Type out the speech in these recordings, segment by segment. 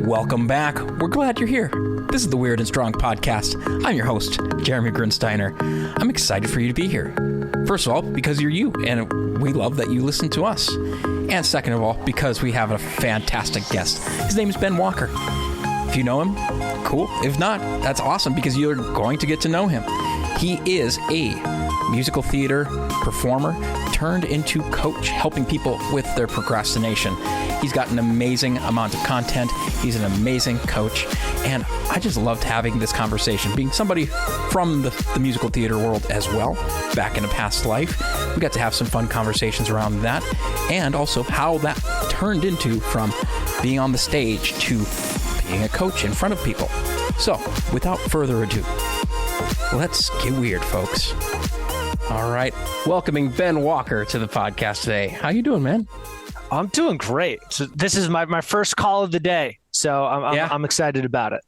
Welcome back. We're glad you're here. This is the Weird and Strong podcast. I'm your host, Jeremy Grinsteiner. I'm excited for you to be here. First of all, because you're you, and we love that you listen to us. And second of all, because we have a fantastic guest. His name is Ben Walker. If you know him, cool. If not, that's awesome because you're going to get to know him. He is a musical theater performer turned into coach, helping people with their procrastination. He's got an amazing amount of content. He's an amazing coach. And I just loved having this conversation, being somebody from the musical theater world as well, back in a past life. We got to have some fun conversations around that, and also how that turned into from being on the stage to being a coach in front of people. So, without further ado, let's get weird, folks. All right, welcoming Ben Walker to the podcast today. How you doing, man? I'm doing great. So this is my first call of the day, so I'm excited about it.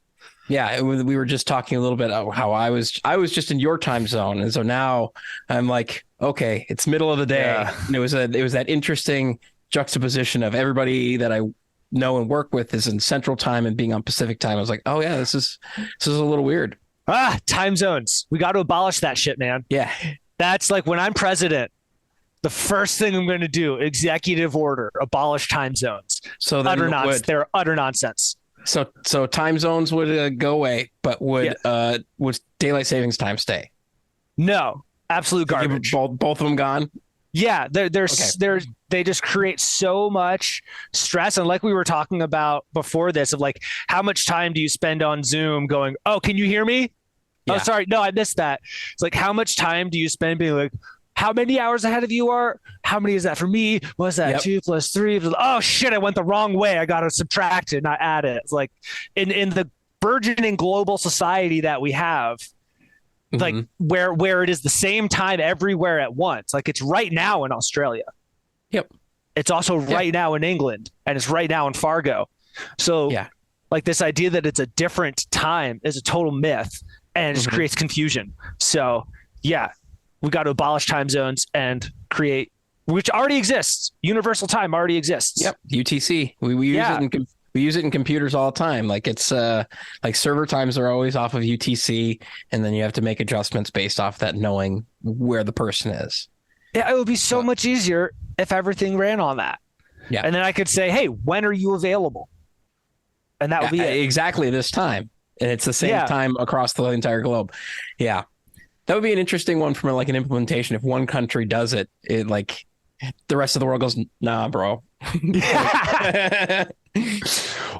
Yeah, we were just talking a little bit about how I was just in your time zone, and so now I'm like, okay, it's middle of the day. Yeah. And it was that interesting juxtaposition of everybody that I know and work with is in Central Time and being on Pacific Time. I was like, oh yeah, this is a little weird. Time zones. We got to abolish that shit, man. Yeah, that's like when I'm president. The first thing I'm going to do, executive order, abolish time zones. So then they're utter nonsense. So time zones would go away, but would daylight savings time stay? No, absolute garbage. Both of them gone? Yeah, they just create so much stress. And like we were talking about before this, of like, how much time do you spend on Zoom going, oh, can you hear me? Yeah. Oh, sorry. No, I missed that. It's like, how much time do you spend being like, how many hours ahead of you are? How many is that for me? What's that? Yep. 2 + 3. Oh shit, I went the wrong way. I got to subtract it, not add it. It's like in the burgeoning global society that we have, like where it is the same time everywhere at once. Like it's right now in Australia. Yep. It's also right now in England, and it's right now in Fargo. So like this idea that it's a different time is a total myth, and it just creates confusion. So yeah. We got to abolish time zones and create, which already exists. Universal time already exists. Yep. UTC. We use it in computers all the time. Like it's like server times are always off of UTC, and then you have to make adjustments based off that, knowing where the person is. Yeah, it would be so much easier if everything ran on that. Yeah. And then I could say, hey, when are you available? And that would be it. Exactly this time. And it's the same time across the entire globe. Yeah. That would be an interesting one from like an implementation. If one country does it, like the rest of the world goes, nah, bro.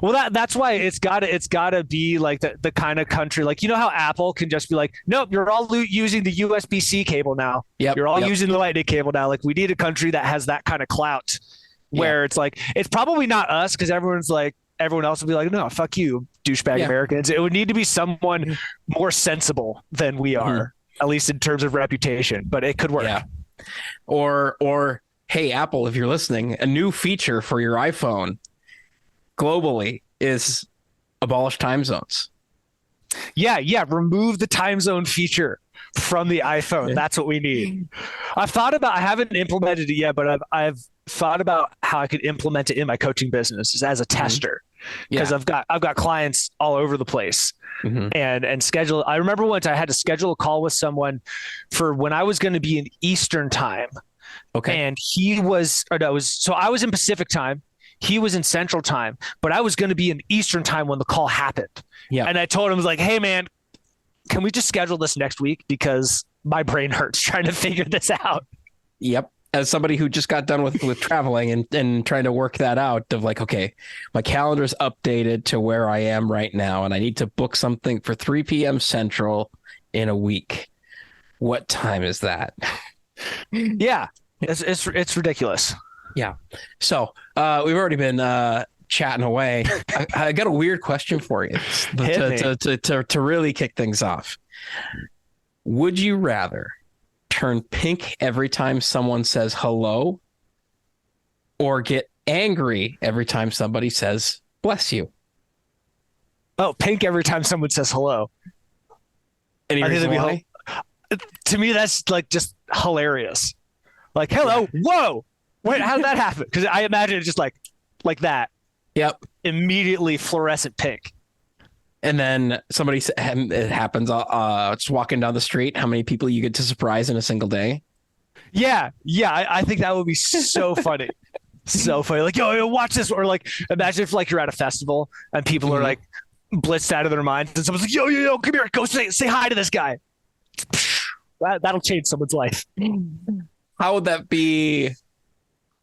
Well, that's why it's gotta be like the kind of country, like, you know how Apple can just be like, nope, you're all using the USB-C cable now. Yep, you're all using the Lightning cable now. Like we need a country that has that kind of clout where it's like, it's probably not us because everyone else will be like, no, fuck you, douchebag Americans. It would need to be someone more sensible than we are. At least in terms of reputation, but it could work. Yeah. Or hey, Apple, if you're listening, a new feature for your iPhone globally is abolish time zones. Yeah. Remove the time zone feature from the iPhone. That's what we need. I haven't implemented it yet, but I've thought about how I could implement it in my coaching business as a tester. Because I've got clients all over the place. And schedule. I remember once I had to schedule a call with someone for when I was going to be in Eastern time. Okay. And I was in Pacific time. He was in Central time, but I was going to be in Eastern time when the call happened. Yeah. And I told him, I was like, hey man, can we just schedule this next week? Because my brain hurts trying to figure this out. Yep. As somebody who just got done with traveling and trying to work that out of like, okay, my calendar's updated to where I am right now, and I need to book something for 3 p.m. Central in a week. What time is that? Yeah, it's ridiculous. Yeah. So we've already been chatting away. I got a weird question for you to really kick things off. Would you rather turn pink every time someone says hello, or get angry every time somebody says bless you? Oh, pink every time someone says hello. Any reason why? To me, that's like just hilarious. Like, hello, whoa, wait, how did that happen? Because I imagine it's just like that. Yep. immediately fluorescent pink. And then it happens, just walking down the street, how many people you get to surprise in a single day. Yeah. I think that would be so funny. So funny. Like, yo, watch this. Or like, imagine if like you're at a festival and people are like blitzed out of their minds and someone's like, yo, come here. Go say hi to this guy. That'll change someone's life. How would that be?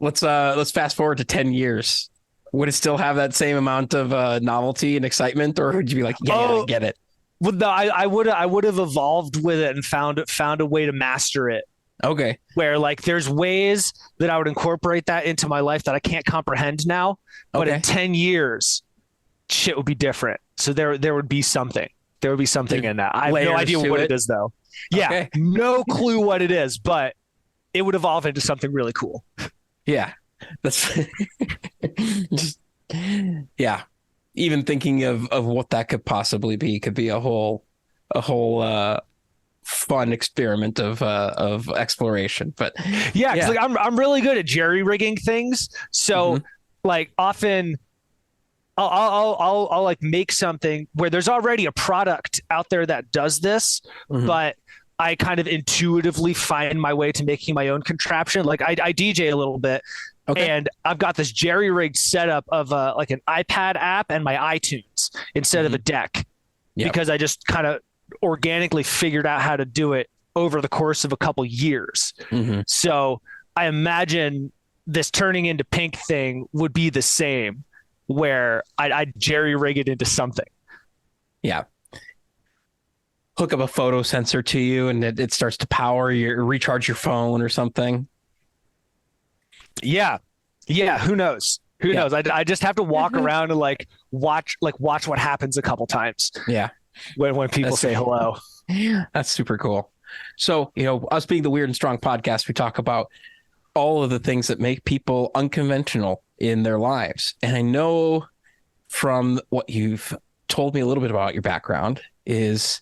Let's fast forward to 10 years. Would it still have that same amount of novelty and excitement, or would you be like, yeah, I get it? Well, no, I would have evolved with it and found a way to master it. Okay. Where like there's ways that I would incorporate that into my life that I can't comprehend now, but in 10 years, shit would be different. So there would be something. There would be something in that. I have no idea what it is though. Yeah, okay. No clue what it is, but it would evolve into something really cool. Yeah, that's just, yeah. Even thinking of what that could possibly be could be a whole fun experiment of exploration. But yeah, because like I'm really good at jerry rigging things. So like often I'll like make something where there's already a product out there that does this, but I kind of intuitively find my way to making my own contraption. Like I DJ a little bit, and I've got this jerry rigged setup of like an iPad app and my iTunes instead of a deck, because I just kind of organically figured out how to do it over the course of a couple years. So I imagine this turning into pink thing would be the same, where I'd jerry rig it into something. Yeah. Hook up a photo sensor to you and it starts to recharge your phone or something. Yeah. Who knows? Who knows? I just have to walk around and watch what happens a couple times. Yeah. When people say hello. That's super cool. So, us being the Weird and Strong podcast, we talk about all of the things that make people unconventional in their lives. And I know from what you've told me a little bit about your background is,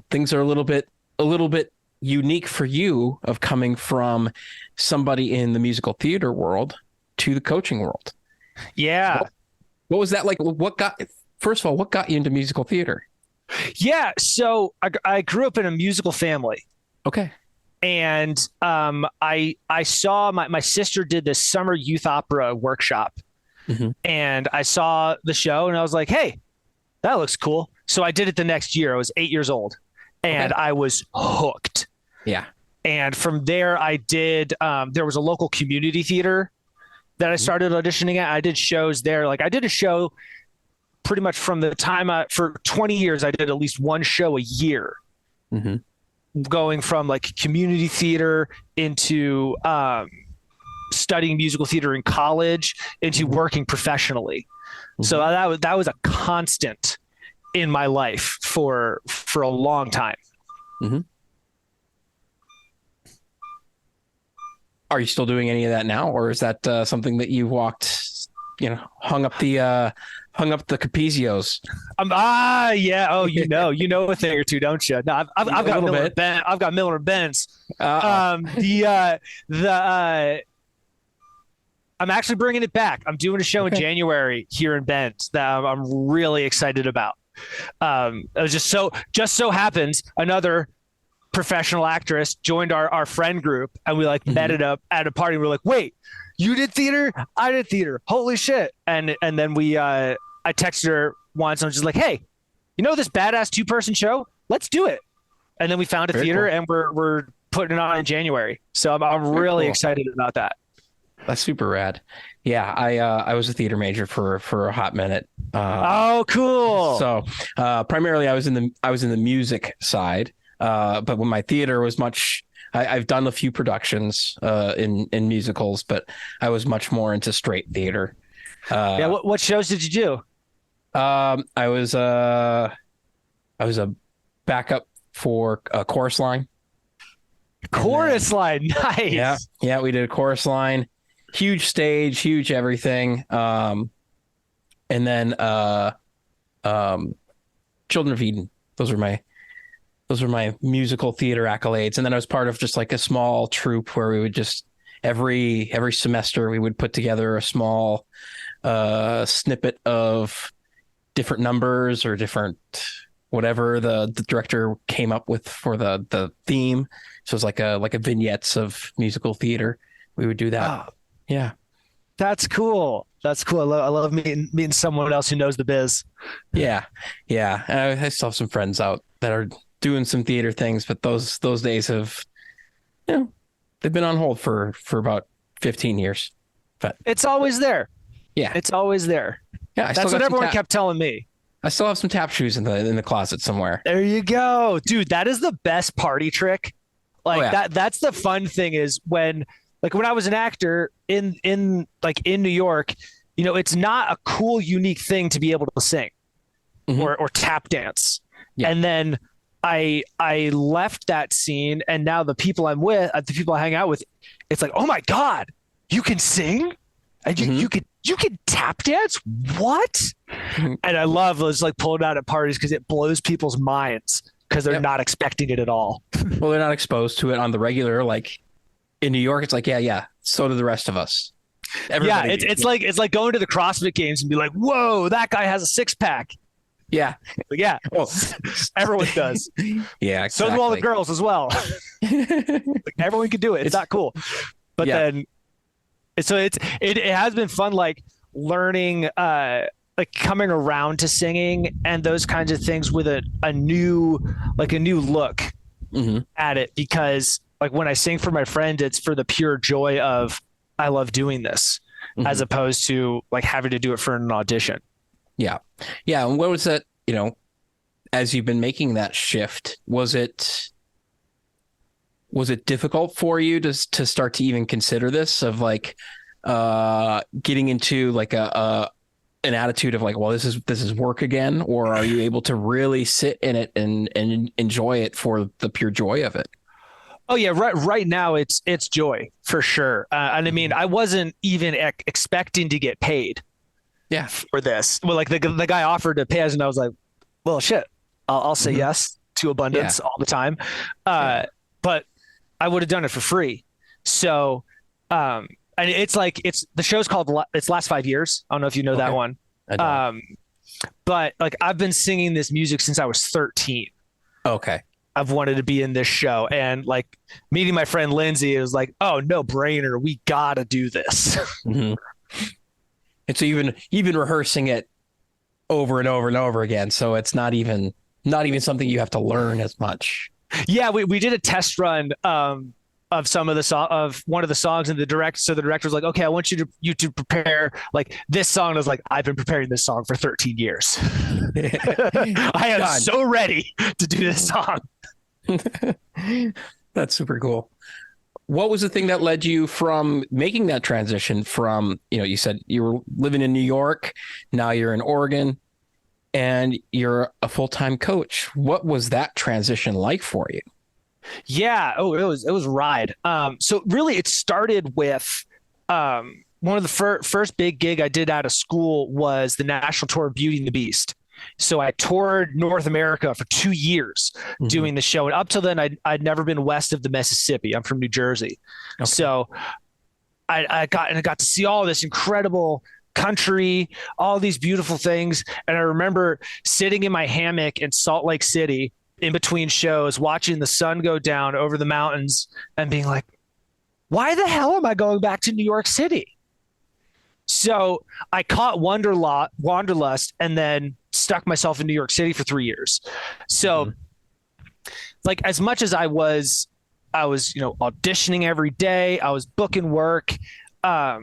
things are a little bit unique for you of coming from somebody in the musical theater world to the coaching world. Yeah. What was that like? First of all, what got you into musical theater? Yeah. So I grew up in a musical family. Okay. And I saw my sister did this summer youth opera workshop, and I saw the show and I was like, hey, that looks cool. So I did it the next year. I was 8 years old and I was hooked. Yeah. And from there I did, there was a local community theater that I started auditioning at. I did shows there. Like I did a show pretty much from the time for 20 years, I did at least one show a year, going from like community theater into studying musical theater in college into working professionally. So that was a constant in my life for a long time. Are you still doing any of that now, or is that something that you hung up the Capizios? Yeah. Oh, you know a thing or two, don't you? No, I've got Miller Ben. I've got Miller Benz. I'm actually bringing it back. I'm doing a show in January here in Bend that I'm really excited about. It was just so happens another professional actress joined our friend group, and we met it up at a party. We're like, wait, you did theater? I did theater. Holy shit. And then I texted her once and I was just like, hey, this badass 2-person show? Let's do it. And then we found a theater and we're putting it on in January. So I'm really excited about that. That's super rad. Yeah. I was a theater major for a hot minute. Oh, cool. So primarily I was in the music side. But when my theater was I've done a few productions in musicals, but I was much more into straight theater. What shows did you do? I was a backup for a chorus line. Chorus line, nice. Yeah, we did a chorus line, huge stage, huge everything. And then Children of Eden. Those were my musical theater accolades. And then I was part of just like a small troupe where we would just every semester we would put together a small snippet of different numbers or different whatever the director came up with for the theme. So it's like a vignettes of musical theater. We would do that. Oh, Yeah. that's cool. That's cool. I love meeting someone else who knows the biz. Yeah. Yeah. I still have some friends out that are doing some theater things, but those days have, they've been on hold for about 15 years. But It's always there. yeah. It's always there. Yeah. That's what everyone kept telling me. I still have some tap shoes in the closet somewhere. There you go. Dude, that is the best party trick. Like that's the fun thing is when I was an actor in New York, it's not a cool, unique thing to be able to sing or tap dance. Yeah. And then I left that scene, and now the people I'm with, the people I hang out with, it's like, oh my God, you can sing? And you could tap dance? What? And I love those pulling out at parties because it blows people's minds because they're not expecting it at all. Well, they're not exposed to it on the regular. Like in New York, it's like, yeah. So do the rest of us. Everybody, it's like going to the CrossFit games and be like, whoa, that guy has a 6-pack. Yeah. Yeah. Well, everyone does. Yeah. Exactly. So do all the girls as well. Everyone can do it. It's not cool. But then, so it has been fun, learning, coming around to singing and those kinds of things with a new look at it. Because when I sing for my friend, it's for the pure joy of, I love doing this, as opposed to having to do it for an audition. Yeah. Yeah. And what was that, as you've been making that shift, was it difficult for you to start to even consider this of getting into an attitude of well, this is work again, or are you able to really sit in it and enjoy it for the pure joy of it? Oh yeah. Right now it's joy for sure. And I mean, I wasn't even expecting to get paid. Yeah. For this. Well, the guy offered to pay us, and I was like, well, shit, I'll say yes to abundance all the time. But I would have done it for free. So, and it's the show's called It's Last 5 Years. I don't know if you know that one. I don't. But I've been singing this music since I was 13. Okay. I've wanted to be in this show, and meeting my friend Lindsay, it was oh, no brainer. We gotta do this. And so you've been rehearsing it over and over and over again. So it's not even something you have to learn as much. Yeah, we did a test run of some of of one of the songs, and the director was like, okay, I want you to prepare this song. I was like, I've been preparing this song for 13 years. I am so ready to do this song. That's super cool. What was the thing that led you from making that transition from, you said you were living in New York, now you're in Oregon, and you're a full-time coach. What was that transition like for you? Yeah. Oh, it was a ride. So really it started with, one of the first big gig I did out of school was the national tour of Beauty and the Beast. So I toured North America for 2 years doing the show. And up till then, I'd never been west of the Mississippi. I'm from New Jersey. Okay. So I got to see all this incredible country, all these beautiful things. And I remember sitting in my hammock in Salt Lake City in between shows, watching the sun go down over the mountains and being like, why the hell am I going back to New York City? So I caught Wanderlust and then stuck myself in New York City for 3 years. So as much as I was, auditioning every day, I was booking work. I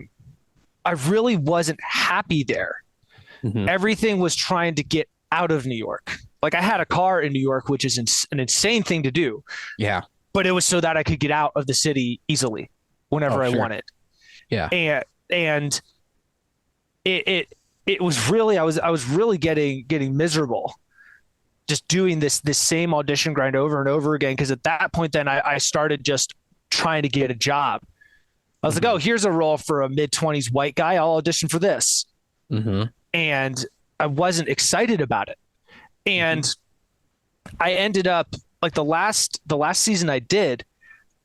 really wasn't happy there. Everything was trying to get out of New York. I had a car in New York, which is an insane thing to do. Yeah. But it was so that I could get out of the city easily whenever I wanted. Yeah. And it was really, I was really getting miserable just doing this same audition grind over and over again. Cause at that point, then I started just trying to get a job. I was like, oh, here's a role for a mid-20s white guy. I'll audition for this. And I wasn't excited about it. And I ended up the last season I did,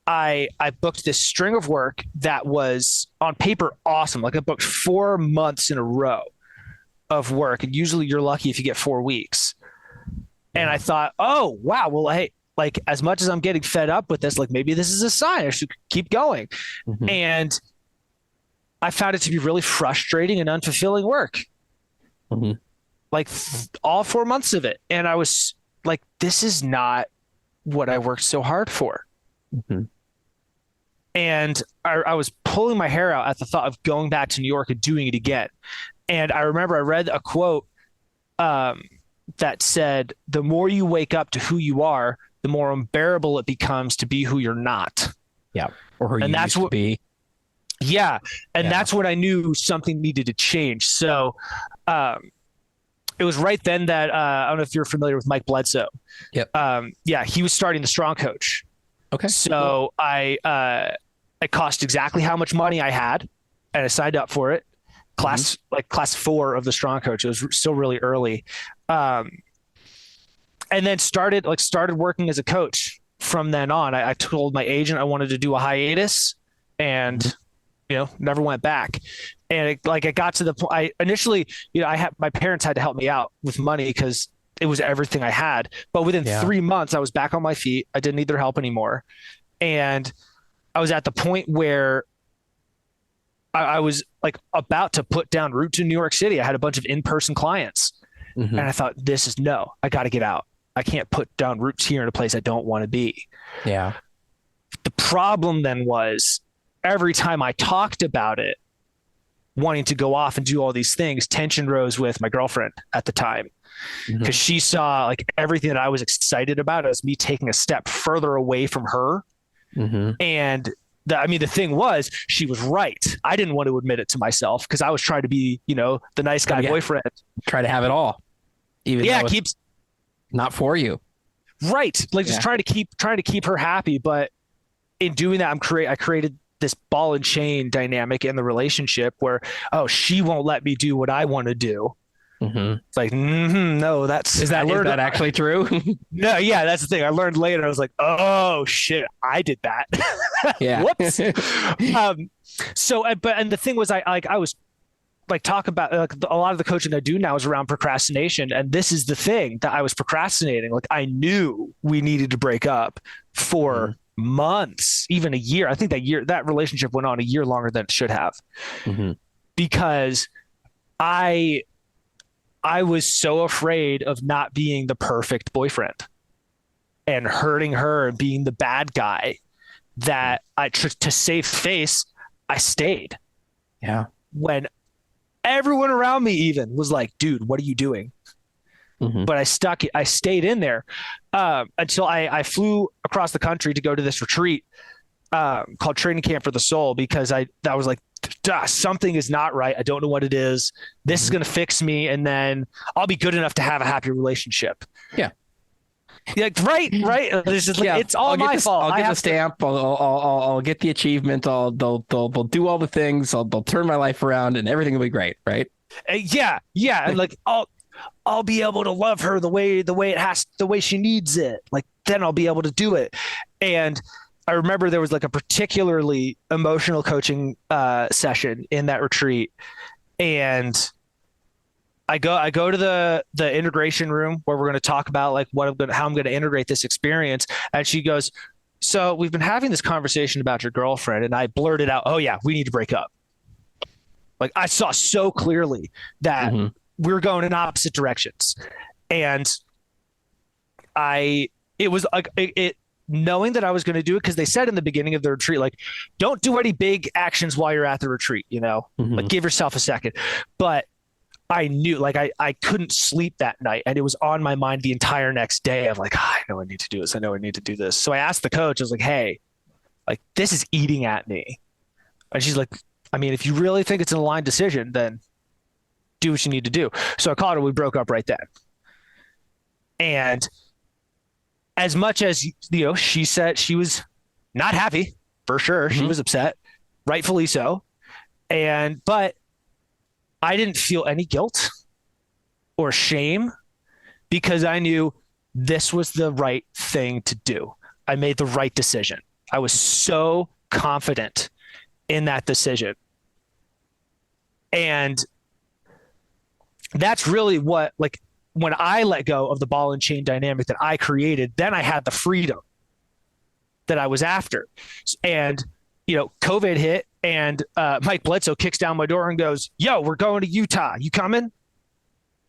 I booked this string of work that was on paper awesome. Like I booked 4 months in a row of work, and usually you're lucky if you get 4 weeks. And I thought, oh wow, well, hey, like as much as I'm getting fed up with this, like maybe this is a sign I should keep going. And I found it to be really frustrating and unfulfilling work. Like all 4 months of it. And I was like, this is not what I worked so hard for. And I was pulling my hair out at the thought of going back to New York and doing it again. And I remember I read a quote that said, the more you wake up to who you are, the more unbearable it becomes to be who you're not. Yeah. Or who you used to be. Yeah. And that's when I knew something needed to change. So it was right then that I don't know if you're familiar with Mike Bledsoe. Yep. Yeah, he was starting the Strong Coach. Okay. So it cost exactly how much money I had, and I signed up for it. Class 4 of the Strong Coach. It was still really early. And then started working as a coach from then on. I told my agent I wanted to do a hiatus, and never went back. And it got to the point. I initially, my parents had to help me out with money because it was everything I had. But within 3 months, I was back on my feet. I didn't need their help anymore, and I was at the point where I was like about to put down roots in New York City. I had a bunch of in-person clients, and I thought, I got to get out. I can't put down roots here in a place I don't want to be. Yeah. The problem then was every time I talked about it, wanting to go off and do all these things, tension rose with my girlfriend at the time, because she saw like everything that I was excited about as me taking a step further away from her. And the thing was, she was right. I didn't want to admit it to myself because I was trying to be, the nice guy boyfriend. Try to have it all. Even though it's not for you. Right. Like just trying to keep her happy. But in doing that, I created this ball and chain dynamic in the relationship where, she won't let me do what I want to do. It's like, no, is that actually true? No, yeah, that's the thing. I learned later. I was like, oh shit, I did that. Yeah. Whoops. And the thing was, I was like, talk about a lot of the coaching I do now is around procrastination, and this is the thing that I was procrastinating. Like I knew we needed to break up for months, even a year. I think that relationship went on a year longer than it should have, because I was so afraid of not being the perfect boyfriend and hurting her and being the bad guy that to save face, I stayed. Yeah. When everyone around me even was like, dude, what are you doing? But I stayed in there until I flew across the country to go to this retreat called Training Camp for the Soul, because I was like, something is not right. I don't know what it is. This is going to fix me, and then I'll be good enough to have a happy relationship. Yeah. Like, right. It's just like, it's all my fault. I'll get the stamp. I'll get the achievement. They'll do all the things. They'll turn my life around, and everything will be great. Right. Yeah. And like, I'll be able to love her the way she needs it. Like, then I'll be able to do it. And I remember there was like a particularly emotional coaching session in that retreat, and I go to the integration room where we're going to talk about like how I'm going to integrate this experience. And she goes, so we've been having this conversation about your girlfriend, and I blurted out, oh yeah, we need to break up. Like I saw so clearly that we're going in opposite directions, and it was like it. Knowing that I was going to do it, because they said in the beginning of the retreat, like, don't do any big actions while you're at the retreat, like give yourself a second. But I knew, like, I couldn't sleep that night, and it was on my mind the entire next day of like, I know I need to do this. I know I need to do this. So I asked the coach, I was like, hey, like, this is eating at me. And she's like, I mean, if you really think it's an aligned decision, then do what you need to do. So I called her. We broke up right then. And as much as, she said she was not happy, for sure. She was upset, rightfully so. But I didn't feel any guilt or shame, because I knew this was the right thing to do. I made the right decision. I was so confident in that decision. And that's really what, like, when I let go of the ball and chain dynamic that I created, then I had the freedom that I was after. And, COVID hit, and Mike Bledsoe kicks down my door and goes, "Yo, we're going to Utah. You coming?"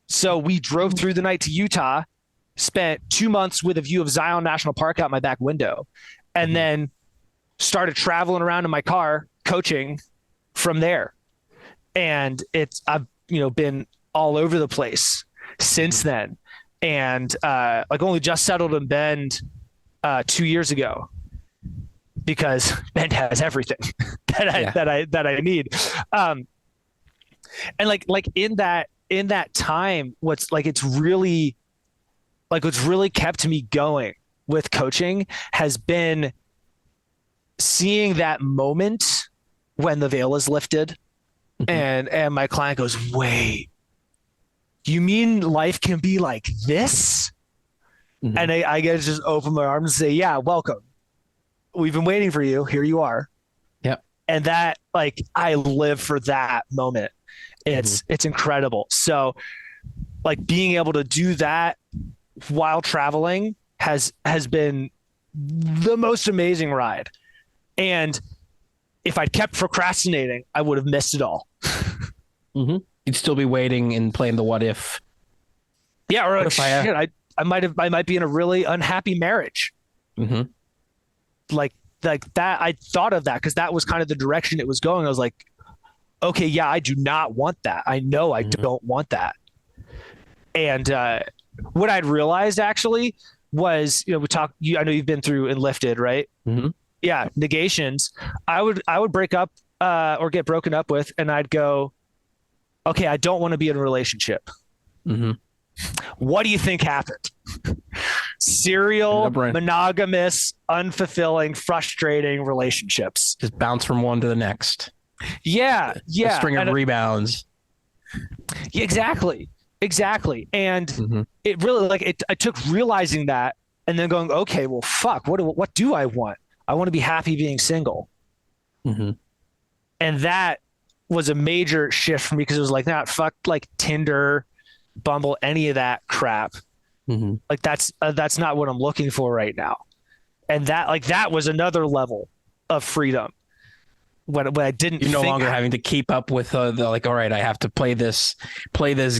So we drove through the night to Utah, spent 2 months with a view of Zion National Park out my back window, and then started traveling around in my car coaching from there. And I've been all over the place since then, and only just settled in Bend 2 years ago, because Bend has everything that I need. And in that time, what's really kept me going with coaching has been seeing that moment when the veil is lifted, and my client goes, "Wait, you mean life can be like this?" And I get to just open my arms and say, "Yeah, welcome. We've been waiting for you. Here you are." Yep. And that, I live for that moment. It's incredible. So, being able to do that while traveling has been the most amazing ride. And if I'd kept procrastinating, I would have missed it all. You'd still be waiting and playing the what if. Yeah, or I might be in a really unhappy marriage. Like that. I thought of that because that was kind of the direction it was going. I was like, okay, yeah, I do not want that. I know I don't want that. And what I'd realized actually was, we talked. I know you've been through and lifted, right? Yeah, negations. I would break up or get broken up with, and I'd go, okay, I don't want to be in a relationship. What do you think happened? Serial, monogamous, unfulfilling, frustrating relationships. Just bounce from one to the next. Yeah. A string of rebounds. Exactly. And it really, I took realizing that and then going, okay, well, fuck, what do I want? I want to be happy being single. And that was a major shift for me, because it was like, nah, fuck, Tinder, Bumble, any of that crap. That's not what I'm looking for right now. And that was another level of freedom when I didn't. You're no longer having to keep up with all right, I have to play this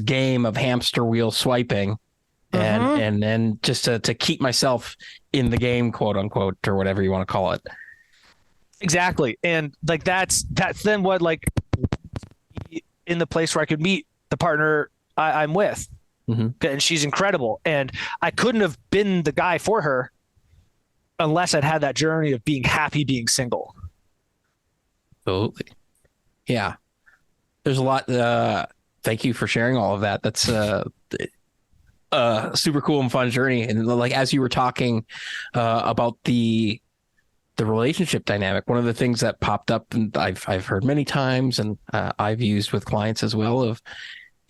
game of hamster wheel swiping, and just to keep myself in the game, quote unquote, or whatever you want to call it. Exactly. And that's then what, in the place where I could meet the partner I'm with. And she's incredible. And I couldn't have been the guy for her unless I'd had that journey of being happy being single. Absolutely. Yeah. There's a lot. Thank you for sharing all of that. That's a super cool and fun journey. And as you were talking about the relationship dynamic, one of the things that popped up, and I've heard many times, and I've used with clients as well, of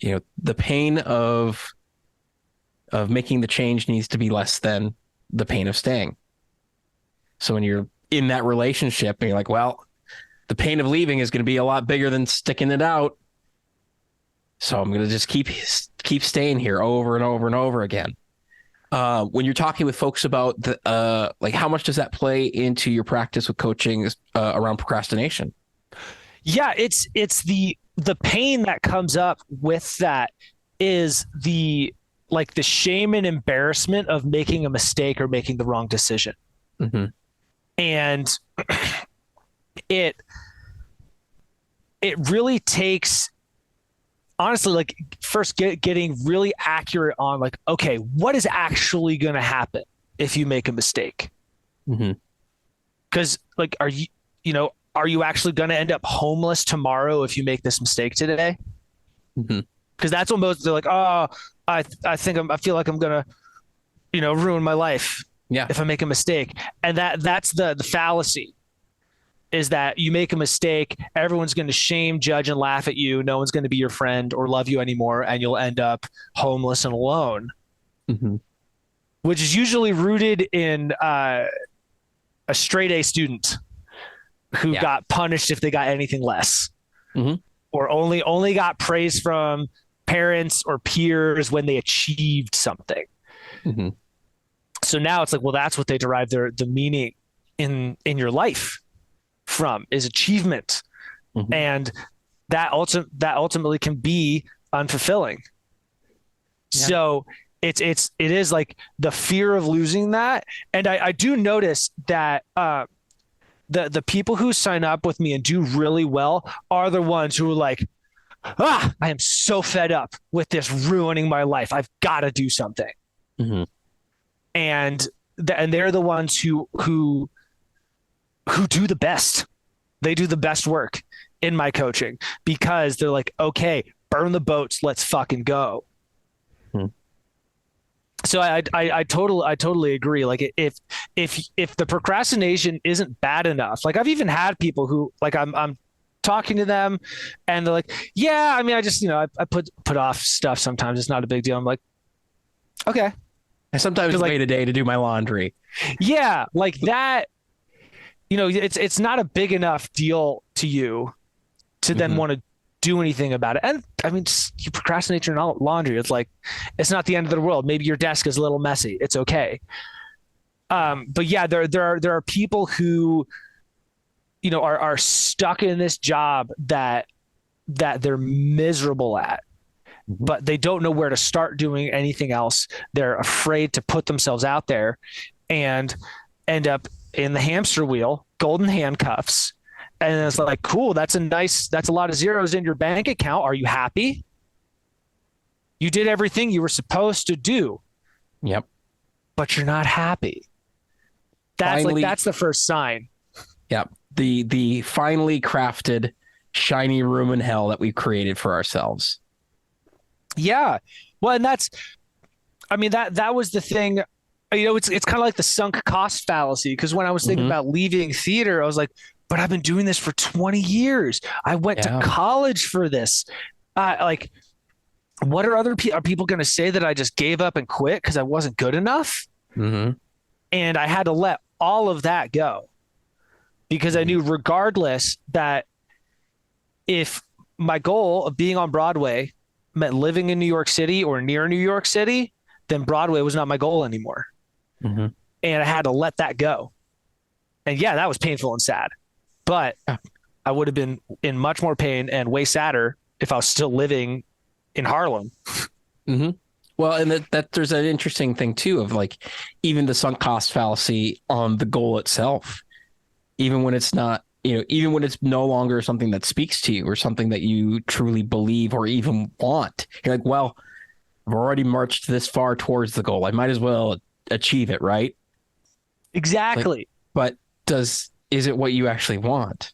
the pain of making the change needs to be less than the pain of staying. So when you're in that relationship and you're like, well, the pain of leaving is going to be a lot bigger than sticking it out, so I'm going to just keep staying here over and over and over again. When you're talking with folks about how much does that play into your practice with coaching around procrastination? Yeah, it's the pain that comes up with that is the shame and embarrassment of making a mistake or making the wrong decision. And it really takes, honestly, first getting really accurate on okay, what is actually going to happen if you make a mistake? Because are you actually going to end up homeless tomorrow if you make this mistake today? Because that's what they're like, oh, I feel like I'm going to, ruin my life if I make a mistake. And that's the fallacy, is that you make a mistake, everyone's going to shame, judge, and laugh at you. No one's going to be your friend or love you anymore, and you'll end up homeless and alone, which is usually rooted in a straight A student who got punished if they got anything less, or only got praise from parents or peers when they achieved something. So now it's like, well, that's what they derive the meaning in your life from, is achievement. And that ultimately can be unfulfilling. So it is like the fear of losing that. And I do notice that the people who sign up with me and do really well are the ones who are like, I am so fed up with this ruining my life. I've got to do something. And they're the ones who do the best. They do the best work in my coaching, because they're like, okay, burn the boats. Let's fucking go. So I totally agree. Like if the procrastination isn't bad enough, like I've even had people who, like, I'm talking to them and they're like, yeah, I mean, I just, I put off stuff sometimes. It's not a big deal. I'm like, okay. I sometimes wait a day to do my laundry. Yeah. Like that, it's not a big enough deal to you to then want to do anything about it. And I mean, you procrastinate your laundry. It's like, it's not the end of the world. Maybe your desk is a little messy. It's okay. But yeah, there are people who, are stuck in this job that they're miserable at, but they don't know where to start doing anything else. They're afraid to put themselves out there and end up in the hamster wheel, golden handcuffs. And it's like, cool, that's a lot of zeros in your bank account. Are you happy? You did everything you were supposed to do. Yep. But you're not happy. That's the first sign. Yep. The finely crafted shiny room in hell that we've created for ourselves. Yeah. Well, and that was the thing. It's kind of like the sunk cost fallacy, because when I was thinking about leaving theater, I was like, but I've been doing this for 20 years. I went to college for this. Like, what are people going to say, that I just gave up and quit because I wasn't good enough? And I had to let all of that go, because I knew regardless that if my goal of being on Broadway meant living in New York City or near New York City, then Broadway was not my goal anymore. And I had to let that go. And yeah, that was painful and sad. But I would have been in much more pain and way sadder if I was still living in Harlem. Well, and that there's an interesting thing too, of like, even the sunk cost fallacy on the goal itself, even when it's not, even when it's no longer something that speaks to you or something that you truly believe or even want, you're like, well, I've already marched this far towards the goal. I might as well achieve it, right? Exactly. But is it what you actually want?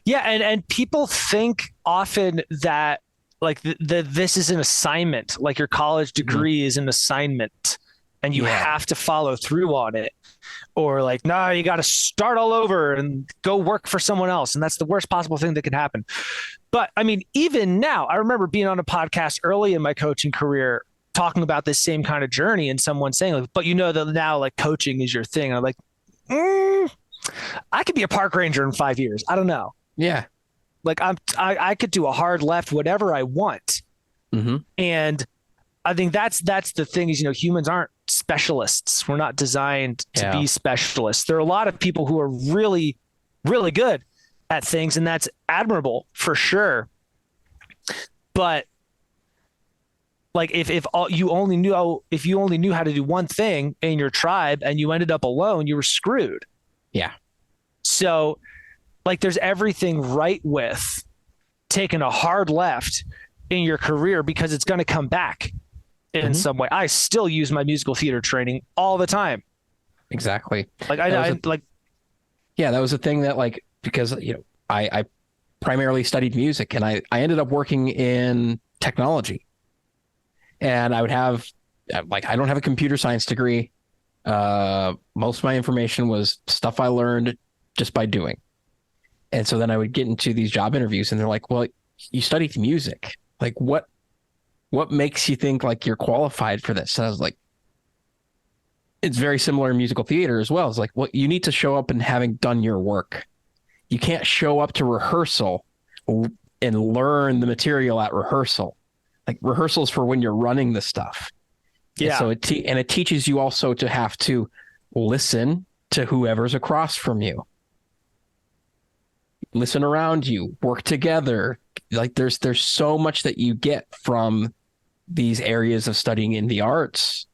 Yeah, and people think often that, like, this is an assignment, like your college degree is an assignment and you have to follow through on it. Or like, no, you got to start all over and go work for someone else. And that's the worst possible thing that could happen. But I mean, even now, I remember being on a podcast early in my coaching career talking about this same kind of journey, and someone saying, like, but that now, like, coaching is your thing. And I'm like, I could be a park ranger in 5 years. I don't know. Yeah. Like I could do a hard left, whatever I want. And I think that's the thing is, humans aren't specialists. We're not designed to be specialists. There are a lot of people who are really, really good at things, and that's admirable for sure. But like, if you only knew how to do one thing in your tribe and you ended up alone, you were screwed. Yeah. So like, there's everything right with taking a hard left in your career, because it's going to come back in some way. I still use my musical theater training all the time. Exactly. Like that was a thing that, like, because, I primarily studied music, and I ended up working in technology, and I would have, like, I don't have a computer science degree. Most of my information was stuff I learned just by doing. And so then I would get into these job interviews, and they're like, well, you studied music. Like, what makes you think like you're qualified for this? And I was like, it's very similar in musical theater as well. It's like, well, you need to show up and having done your work. You can't show up to rehearsal and learn the material at rehearsal. Like rehearsals for when you're running the stuff. Yeah. And so it teaches you also to have to listen to whoever's across from you. Listen around you, work together. Like there's so much that you get from these areas of studying in the arts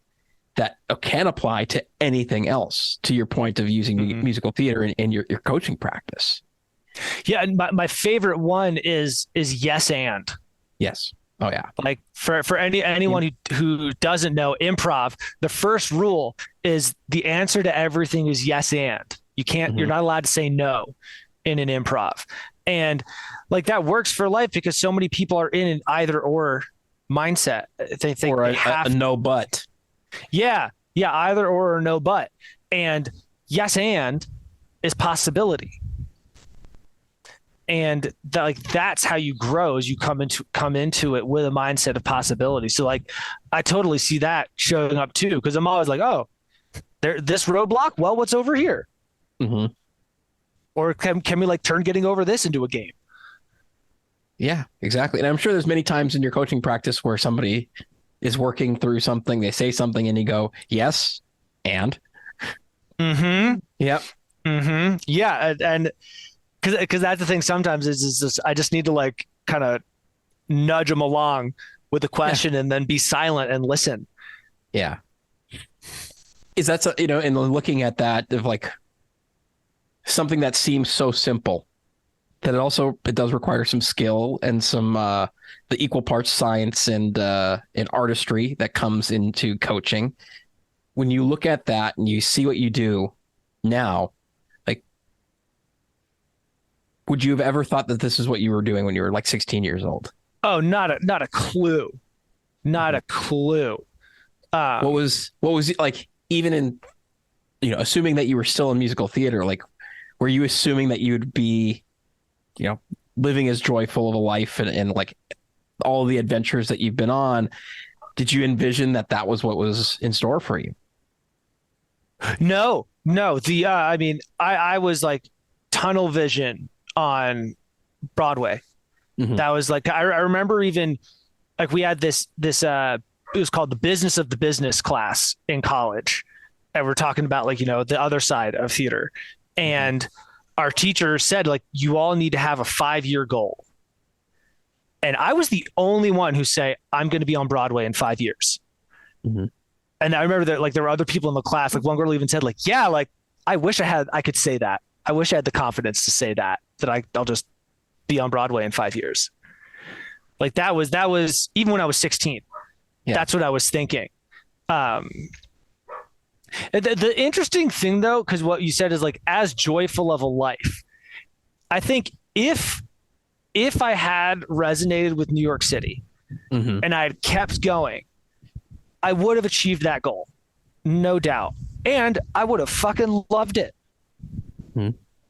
that can apply to anything else, to your point of using musical theater in your coaching practice. Yeah. And my favorite one is yes and. Yes. Oh yeah. Like for anyone who doesn't know improv, the first rule is the answer to everything is yes and. You can't, you're not allowed to say no in an improv. And like that works for life because so many people are in an either or mindset. They think or they have a no but. Yeah. Yeah. Either or no but. And yes and is possibility. And that's how you grow, is you come into it with a mindset of possibility. So like, I totally see that showing up too, because I'm always like, oh, this roadblock. Well, what's over here? Mm-hmm. Or can we like turn getting over this into a game? Yeah, exactly. And I'm sure there's many times in your coaching practice where somebody is working through something, they say something, and you go, yes, and. Mm-hmm. Yep. Mm-hmm. Yeah, and. Because that's the thing sometimes is just, I just need to like kind of nudge them along with the question and then be silent and listen. Yeah. Is that, in looking at that of like something that seems so simple that it does require some skill and some the equal parts science and artistry that comes into coaching. When you look at that and you see what you do now, would you have ever thought that this is what you were doing when you were like 16 years old? Oh, not a clue. Not a clue. What was it like, even in, assuming that you were still in musical theater, like, were you assuming that you'd be, living as joyful of a life and like all the adventures that you've been on? Did you envision that was what was in store for you? No. I was like tunnel vision on Broadway. Mm-hmm. That was like, I remember even like we had this it was called the business of the business class in college. And we're talking about like, the other side of theater. And our teacher said like, you all need to have a 5-year goal. And I was the only one who say, I'm going to be on Broadway in 5 years. Mm-hmm. And I remember that like there were other people in the class, like one girl even said like, yeah, like I wish I could say that. I wish I had the confidence to say that I'll just be on Broadway in 5 years. Like that was even when I was 16, that's what I was thinking. The interesting thing though, cause what you said is like, as joyful of a life, I think if I had resonated with New York City and I had kept going, I would have achieved that goal. No doubt. And I would have fucking loved it.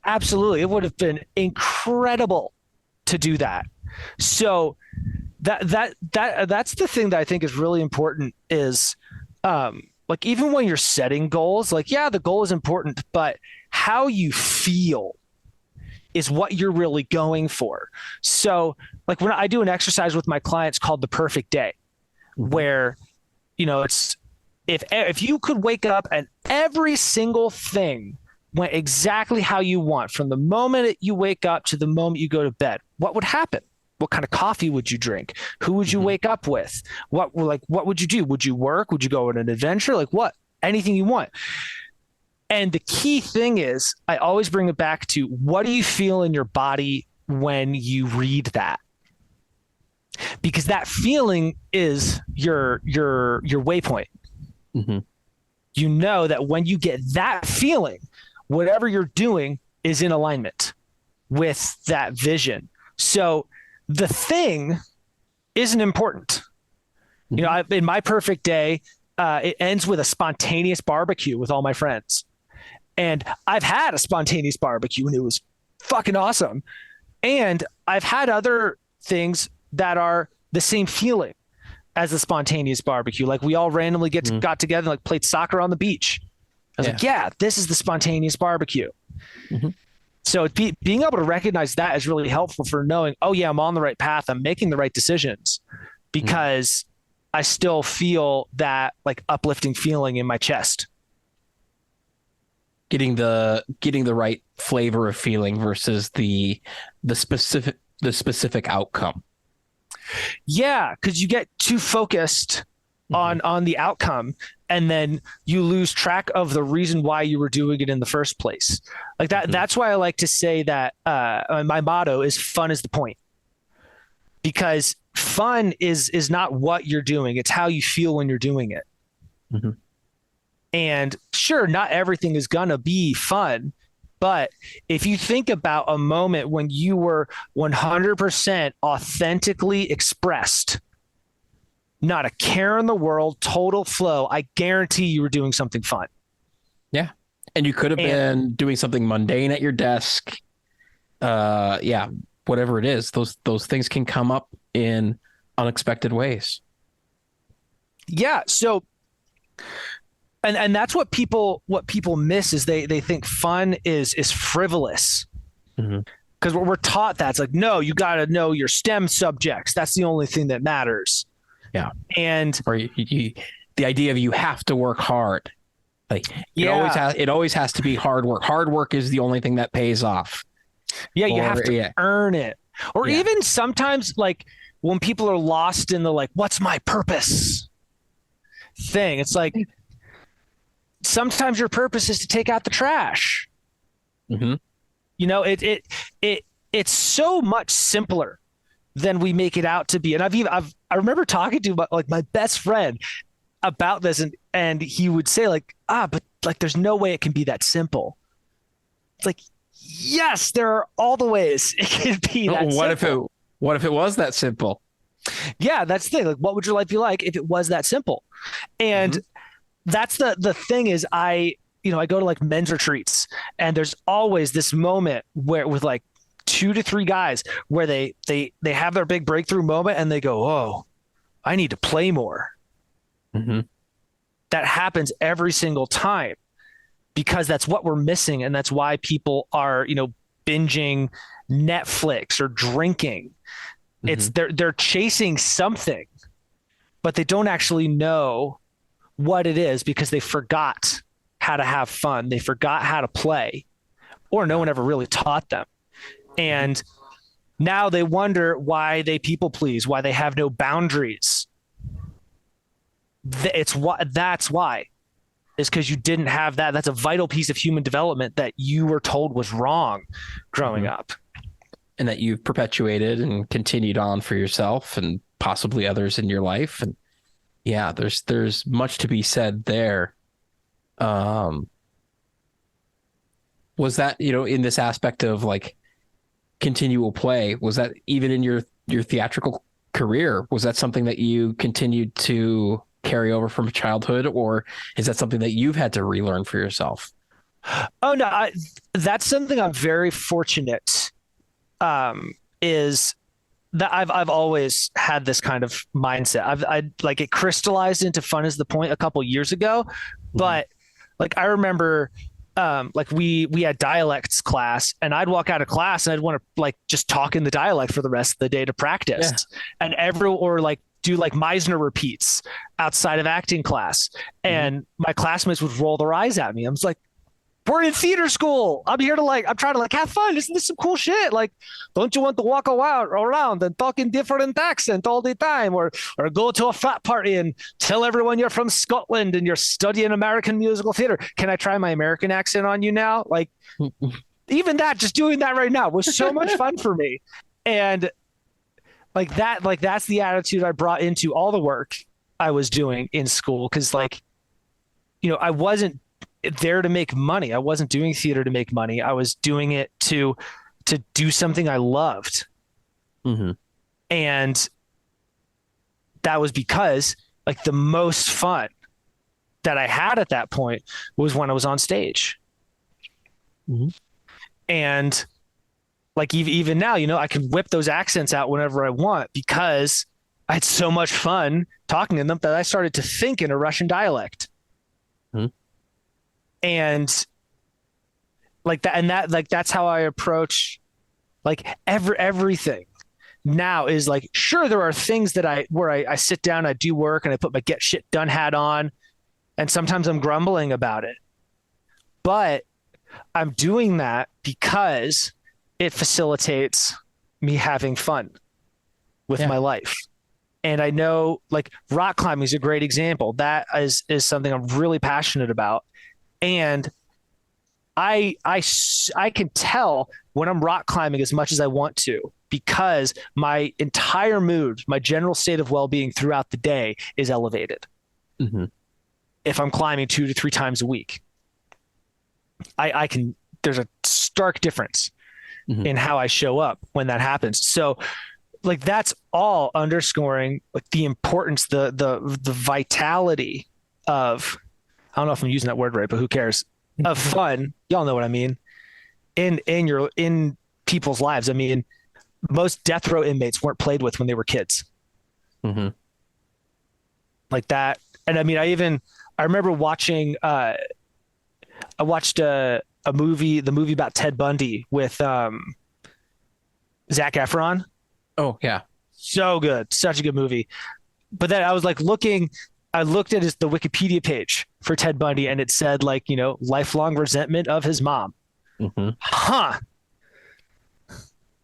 Absolutely. It would have been incredible to do that. So that's the thing that I think is really important is like even when you're setting goals, like, yeah, the goal is important, but how you feel is what you're really going for. So like when I do an exercise with my clients called the perfect day, where, it's if you could wake up and every single thing went exactly how you want from the moment you wake up to the moment you go to bed, what would happen? What kind of coffee would you drink? Who would you wake up with? What would you do? Would you work? Would you go on an adventure? Like what? Anything you want. And the key thing is I always bring it back to, what do you feel in your body when you read that? Because that feeling is your waypoint. Mm-hmm. You know that when you get that feeling, whatever you're doing is in alignment with that vision. So the thing isn't important. In my perfect day, it ends with a spontaneous barbecue with all my friends. And I've had a spontaneous barbecue and it was fucking awesome. And I've had other things that are the same feeling as the spontaneous barbecue. Like we all randomly got together and like played soccer on the beach I was like, yeah, this is the spontaneous barbecue. Mm-hmm. So being able to recognize that is really helpful for knowing, oh yeah, I'm on the right path. I'm making the right decisions because I still feel that like uplifting feeling in my chest. Getting the right flavor of feeling versus the specific outcome. Yeah, because you get too focused on the outcome, and then you lose track of the reason why you were doing it in the first place. Like that. That's why I like to say that my motto is "Fun is the point," because fun is not what you're doing; it's how you feel when you're doing it. Mm-hmm. And sure, not everything is gonna be fun, but if you think about a moment when you were 100% authentically expressed, not a care in the world, total flow, I guarantee you were doing something fun. Yeah. And you could have been doing something mundane at your desk. Whatever it is, those things can come up in unexpected ways. Yeah. So, and that's what people miss is they think fun is frivolous. Because we're taught that it's like, no, you got to know your STEM subjects. That's the only thing that matters. Yeah. And or the idea of you have to work hard. Like it always has to be hard work. Hard work is the only thing that pays off. Yeah, you have to earn it. Or even sometimes like when people are lost in the like, what's my purpose thing? It's like sometimes your purpose is to take out the trash. Mm-hmm. You know, it's so much simpler than we make it out to be. And I remember talking to my best friend about this, and he would say like, but like there's no way it can be that simple. It's like, yes, there are all the ways it can be that simple. What if it was that simple? Yeah, that's the thing. Like, what would your life be like if it was that simple? And that's the thing is I go to like men's retreats, and there's always this moment where with like 2 to 3 guys where they have their big breakthrough moment and they go, oh, I need to play more. Mm-hmm. That happens every single time because that's what we're missing. And that's why people are, binging Netflix or drinking. Mm-hmm. It's they're chasing something, but they don't actually know what it is because they forgot how to have fun. They forgot how to play, or no one ever really taught them. And now they wonder why they people please, why they have no boundaries. That's why. It's because you didn't have that. That's a vital piece of human development that you were told was wrong growing up. And that you've perpetuated and continued on for yourself and possibly others in your life. And yeah, there's much to be said there. Was that, in this aspect of like continual play, was that even in your theatrical career? Was that something that you continued to carry over from childhood, or is that something that you've had to relearn for yourself? Oh no, that's something I'm very fortunate. Is that I've always had this kind of mindset. I like it crystallized into Fun is the Point a couple years ago, but like I remember. Like we had dialects class, and I'd walk out of class and I'd want to like just talk in the dialect for the rest of the day to practice, and or like do like Meisner repeats outside of acting class, and my classmates would roll their eyes at me. I was like, we're in theater school. I'm trying to have fun. Isn't this some cool shit? Like, don't you want to walk around and talk in different accent all the time, or go to a frat party and tell everyone you're from Scotland and you're studying American musical theater? Can I try my American accent on you now? Like, even that, just doing that right now was so much fun for me. And that's the attitude I brought into all the work I was doing in school. Cause I wasn't there to make money. I wasn't doing theater to make money. I was doing it to do something I loved. Mm-hmm. And that was because like the most fun that I had at that point was when I was on stage. Mm-hmm. And like even now, I can whip those accents out whenever I want because I had so much fun talking to them that I started to think in a Russian dialect. Mm-hmm. And like that, and that, like, that's how I approach like everything now is like, sure, there are things that I sit down, I do work, and I put my get shit done hat on. And sometimes I'm grumbling about it, but I'm doing that because it facilitates me having fun with my life. And I know like rock climbing is a great example. That is something I'm really passionate about. And I can tell when I'm rock climbing as much as I want to, because my entire mood, my general state of well-being throughout the day is elevated. Mm-hmm. If I'm climbing 2 to 3 times a week, I can, there's a stark difference in how I show up when that happens. So like, that's all underscoring like the importance, the vitality of, I don't know if I'm using that word right, but who cares, of fun. Y'all know what I mean. In people's lives. I mean, most death row inmates weren't played with when they were kids. Mm-hmm. Like that. And I mean, I remember watching, I watched the movie about Ted Bundy with Zac Efron. Oh yeah. So good. Such a good movie. But then I was like I looked at the Wikipedia page for Ted Bundy, and it said like, lifelong resentment of his mom. Mm-hmm. Huh.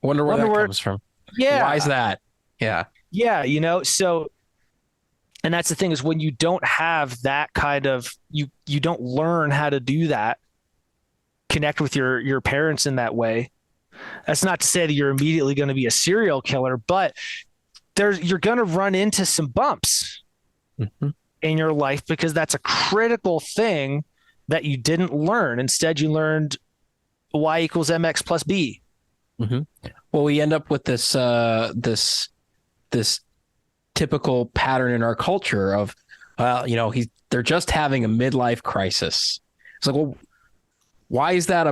Wonder where that comes from. Yeah. Why is that? Yeah. Yeah. So, and that's the thing, is when you don't have that kind of, you don't learn how to do that, connect with your parents in that way. That's not to say that you're immediately going to be a serial killer, but you're going to run into some bumps in your life, because that's a critical thing that you didn't learn. Instead, you learned y equals mx plus b. Mm-hmm. Well, we end up with this typical pattern in our culture of, they're just having a midlife crisis. It's like, well, why is that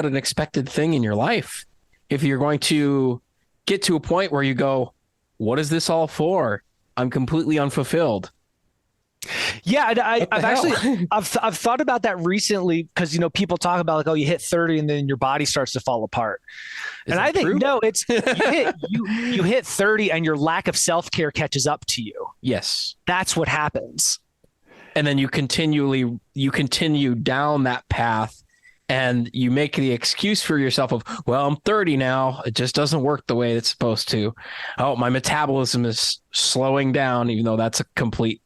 an expected thing in your life? If you're going to get to a point where you go, what is this all for? I'm completely unfulfilled. Yeah, I've thought about that recently, because people talk about like, oh, you hit 30 and then your body starts to fall apart. And I think no, it's you hit 30 and your lack of self-care catches up to you. Yes. That's what happens. And then you continue down that path, and you make the excuse for yourself of, well, I'm 30 now. It just doesn't work the way it's supposed to. Oh, my metabolism is slowing down, even though that's a complete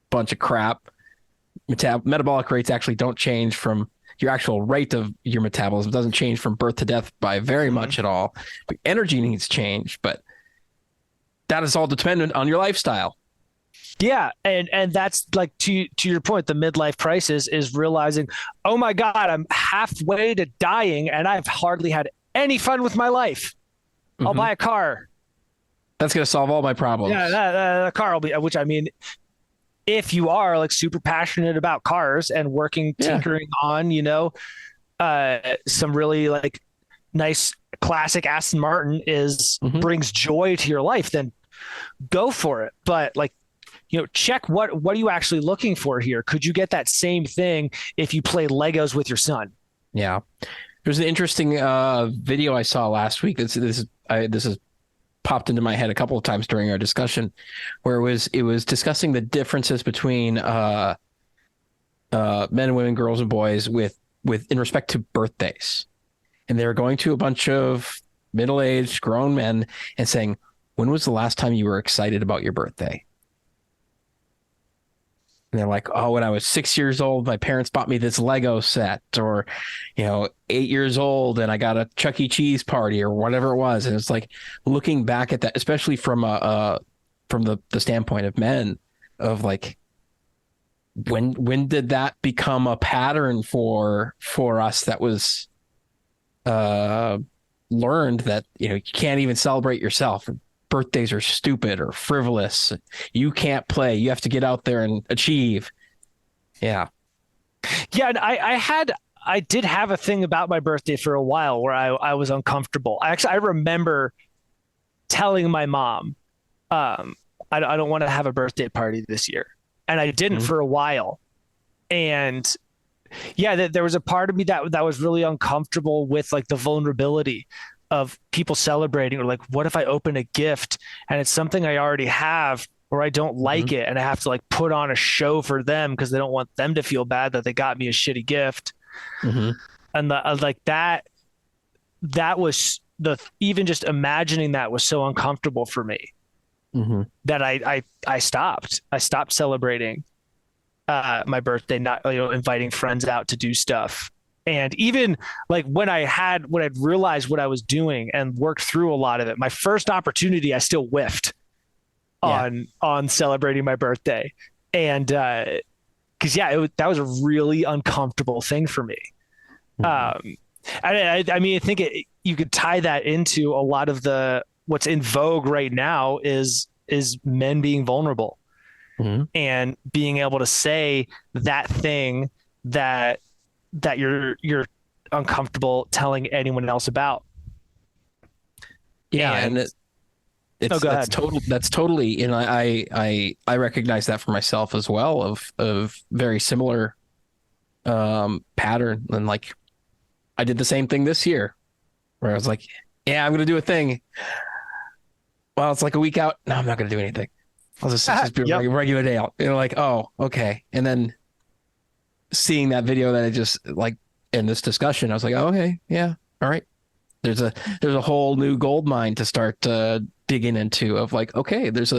bunch of crap. Metabolic rates actually don't change from your actual rate of your metabolism. It doesn't change from birth to death by very much at all. But energy needs change, but that is all dependent on your lifestyle. Yeah, and that's like to your point, the midlife crisis is realizing, oh my God, I'm halfway to dying and I've hardly had any fun with my life. I'll buy a car. That's going to solve all my problems. Yeah, the car will be, which I mean, if you are like super passionate about cars and tinkering on, some really like nice classic Aston Martin brings joy to your life, then go for it. But like, check what are you actually looking for here? Could you get that same thing if you play Legos with your son? Yeah. There's an interesting video I saw last week. This has popped into my head a couple of times during our discussion, where it was discussing the differences between men and women, girls and boys with in respect to birthdays. And they were going to a bunch of middle-aged grown men and saying, when was the last time you were excited about your birthday? And they're like, oh, when I was 6 years old, my parents bought me this Lego set, or, 8 years old and I got a Chuck E. Cheese party, or whatever it was. And it's like looking back at that, especially from the standpoint of men, of like, when did that become a pattern for us that was learned, that, you can't even celebrate yourself. Birthdays are stupid or frivolous. You can't play. You have to get out there and achieve. Yeah. Yeah. And I did have a thing about my birthday for a while where I was uncomfortable. I remember telling my mom, I don't want to have a birthday party this year. And I didn't for a while. And Yeah, there was a part of me that was really uncomfortable with like the vulnerability of people celebrating, or like, what if I open a gift and it's something I already have, or I don't like it, and I have to like put on a show for them because they don't want them to feel bad that they got me a shitty gift. Mm-hmm. And like that was even just imagining that was so uncomfortable for me that I stopped celebrating my birthday, not inviting friends out to do stuff. And even like when I'd realized what I was doing and worked through a lot of it, my first opportunity I still whiffed on celebrating my birthday. And because that was a really uncomfortable thing for me. I mean, I think you could tie that into a lot of what's in vogue right now is men being vulnerable and being able to say that thing that you're uncomfortable telling anyone else about. Yeah, and that's totally, and I recognize that for myself as well, of very similar pattern. And like, I did the same thing this year where I was like, yeah, I'm going to do a thing. Well, it's like a week out. No, I'm not going to do anything. I'll just be a regular day out. Like, oh, okay. And then seeing that video that I just like in this discussion, I was like, oh, okay, yeah, all right. There's a whole new gold mine to start digging into of like, okay, there's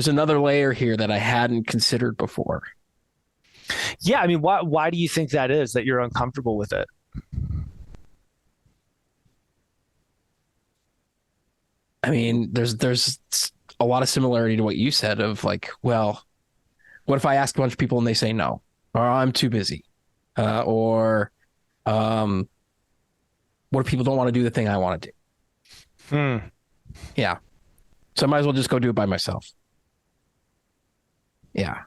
another layer here that I hadn't considered before. Yeah, I mean, why do you think that is, that you're uncomfortable with it? I mean, there's a lot of similarity to what you said of like, well, what if I ask a bunch of people and they say no, or I'm too busy, or what if people don't want to do the thing I want to do? Yeah, so I might as well just go do it by myself. Yeah.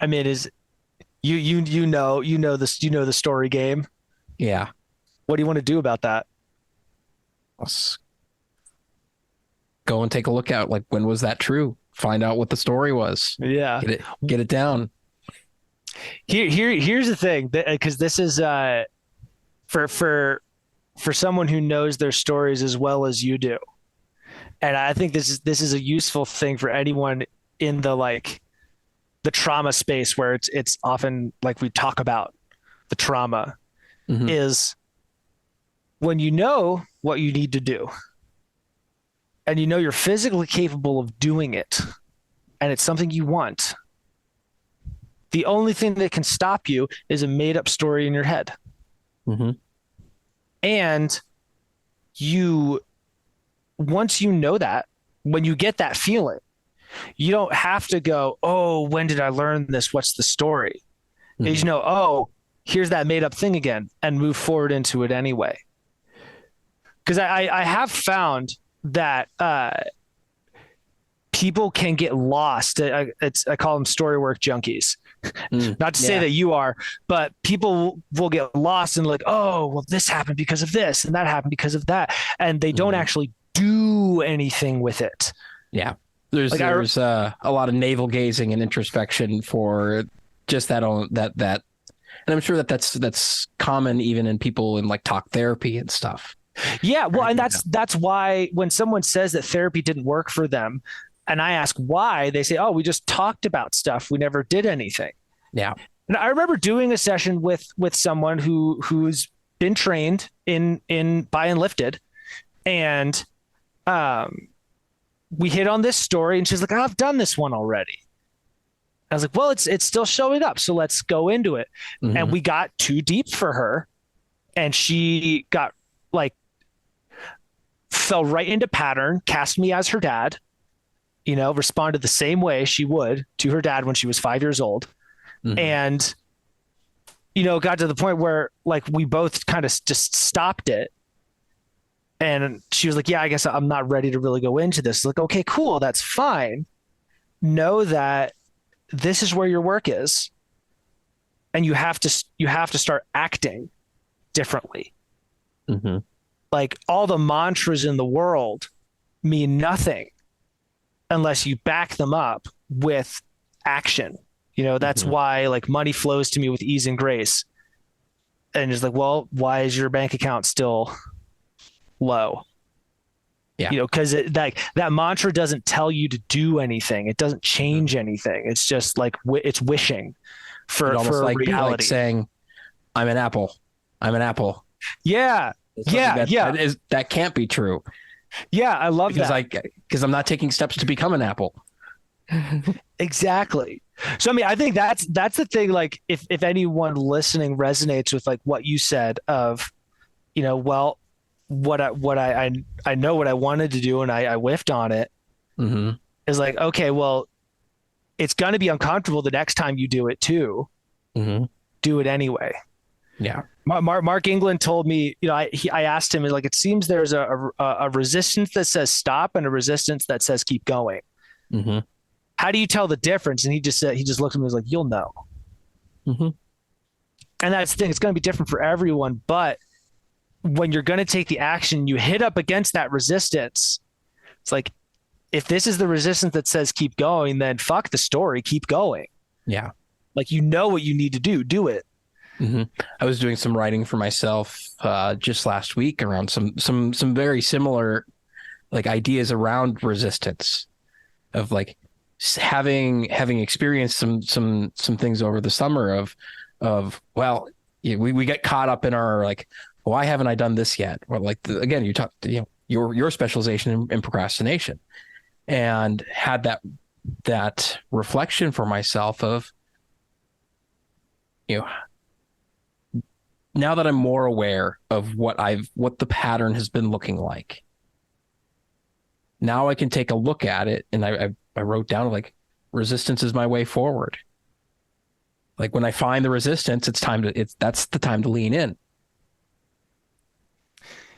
I mean, you know the story game. Yeah. What do you want to do about that? Let's go and take a look at, like, when was that true? Find out what the story was. Yeah. Get it down. Here's the thing, because this is for someone who knows their stories as well as you do. And I think this is a useful thing for anyone in the trauma space, where it's often like we talk about the trauma, is when you know what you need to do and you know you're physically capable of doing it and it's something you want, the only thing that can stop you is a made up story in your head. And once you know that, when you get that feeling, you don't have to go, oh, when did I learn this? What's the story? You know, oh, here's that made up thing again, and move forward into it anyway. Because I have found that people can get lost. I call them story work junkies. Not to say that you are, but people will get lost and like, oh, well, this happened because of this, and that happened because of that, and they don't actually do anything with it. Yeah. There's a lot of navel gazing and introspection for just that. And I'm sure that's common even in people in like talk therapy and stuff. Yeah. Well, and that's why when someone says that therapy didn't work for them, and I ask why, they say, oh, we just talked about stuff. We never did anything. Yeah. And I remember doing a session with someone who's been trained in buy and lifted, and we hit on this story, and she's like, oh, I've done this one already. I was like, well, it's still showing up, so let's go into it. And we got too deep for her, and she got like fell right into pattern, cast me as her dad, responded the same way she would to her dad when she was 5 years old. And, got to the point where like we both kind of just stopped it. And she was like, yeah, I guess I'm not ready to really go into this. Like, okay, cool. That's fine. Know that this is where your work is. And you have to start acting differently. Like, all the mantras in the world mean nothing unless you back them up with action That's why like money flows to me with ease and grace. And it's like, well, why is your bank account still low? Yeah. Because that mantra doesn't tell you to do anything. It doesn't change anything. It's just like it's wishing for reality. Like saying, I'm an apple. I'm an apple. Yeah. That can't be true. Yeah, I love that. Because I'm not taking steps to become an apple. Exactly. So, I mean, I think that's the thing. Like, if anyone listening resonates with like what you said of, well, what I know what I wanted to do and I whiffed on it, is like, okay, well, it's going to be uncomfortable the next time you do it too. Do it anyway. Yeah. Mark England told me, I asked him, like, it seems there's a resistance that says stop and a resistance that says keep going. How do you tell the difference? And he just looked at me and was like, you'll know. And that's the thing. It's going to be different for everyone. But when you're going to take the action, you hit up against that resistance. It's like, if this is the resistance that says keep going, then fuck the story, keep going. Yeah. Like, what you need to do it. I was doing some writing for myself just last week around some very similar like ideas around resistance, of like having experienced some things over the summer of well, we get caught up in our like, why haven't I done this yet? Or like again, you talked your specialization in procrastination, and had that reflection for myself of now that I'm more aware of what the pattern has been looking like, now I can take a look at it. And I wrote down like, resistance is my way forward. Like when I find the resistance, that's the time to lean in.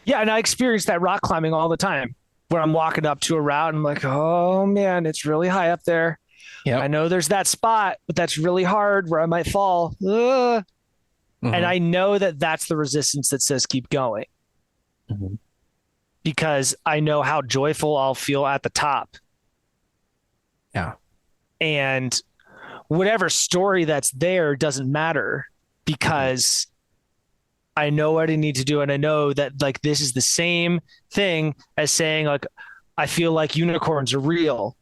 Yeah. And I experience that rock climbing all the time, where I'm walking up to a route and I'm like, oh man, it's really high up there. Yeah. I know there's that spot, but that's really hard where I might fall. And I know that that's the resistance that says keep going, because I know how joyful I'll feel at the top. Yeah. And whatever story that's there doesn't matter, because I know what I need to do. And I know that like, this is the same thing as saying like, I feel like unicorns are real.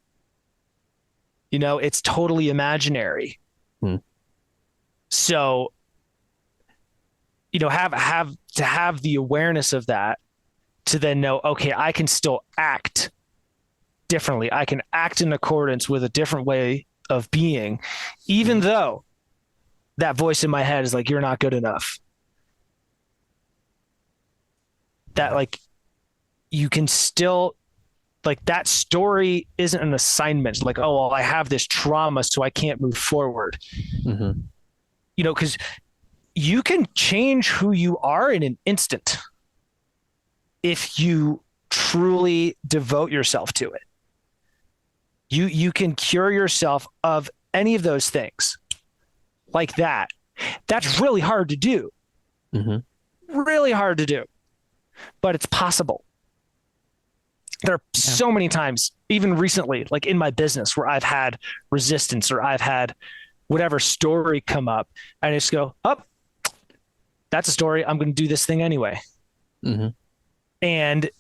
It's totally imaginary. So, have the awareness of that to then know, okay, I can still act differently. I can act in accordance with a different way of being, even though that voice in my head is like, you're not good enough. That like, you can still like, that story isn't an assignment. Like, oh, well, I have this trauma, so I can't move forward. Because you can change who you are in an instant if you truly devote yourself to it. You can cure yourself of any of those things like that. That's really hard to do. Really hard to do, but it's possible. There are so many times, even recently, like in my business, where I've had resistance or I've had whatever story come up, and I just go, that's a story. I'm going to do this thing anyway. And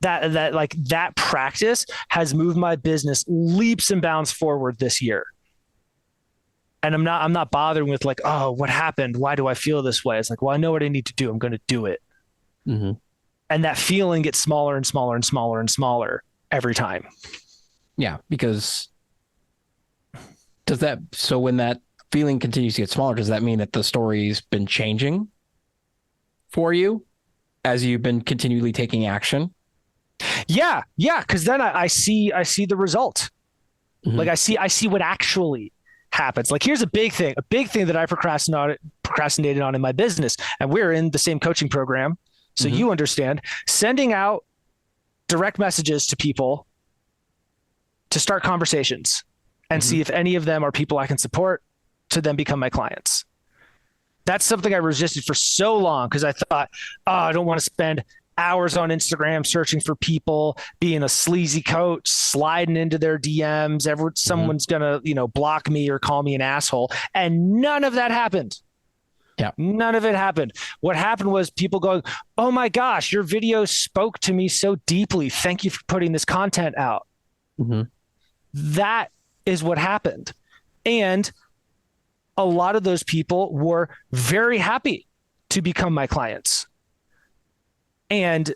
that practice has moved my business leaps and bounds forward this year. And I'm not bothering with like, oh, what happened? Why do I feel this way? It's like, well, I know what I need to do. I'm going to do it. And that feeling gets smaller and smaller and smaller and smaller every time. Yeah. Because so when that feeling continues to get smaller, does that mean that the story's been changing for you as you've been continually taking action? Yeah. Cause then I see the result. Like I see what actually happens. Like here's a big thing that I procrastinated on in my business. And we're in the same coaching program. So you understand, sending out direct messages to people to start conversations and see if any of them are people I can support to then become my clients. That's something I resisted for so long because I thought, oh, I don't want to spend hours on Instagram searching for people, being a sleazy coach, sliding into their DMs. Someone's gonna, block me or call me an asshole. And none of that happened. Yeah. None of it happened. What happened was people going, "Oh my gosh, your video spoke to me so deeply. Thank you for putting this content out." Mm-hmm. That is what happened. And a lot of those people were very happy to become my clients. And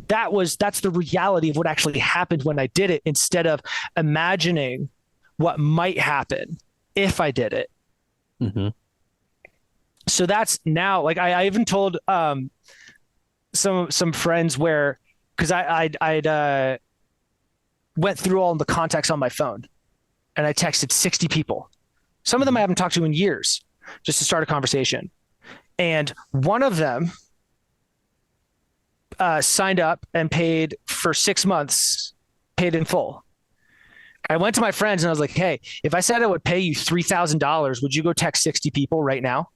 that's the reality of what actually happened when I did it, instead of imagining what might happen if I did it. Mm-hmm. So that's now, like, I even told some friends where, because I'd went through all the contacts on my phone and I texted 60 people. Some of them I haven't talked to in years, just to start a conversation. And one of them signed up and paid for 6 months, paid in full. I went to my friends and I was like, "Hey, if I said I would pay you $3,000, would you go text 60 people right now?"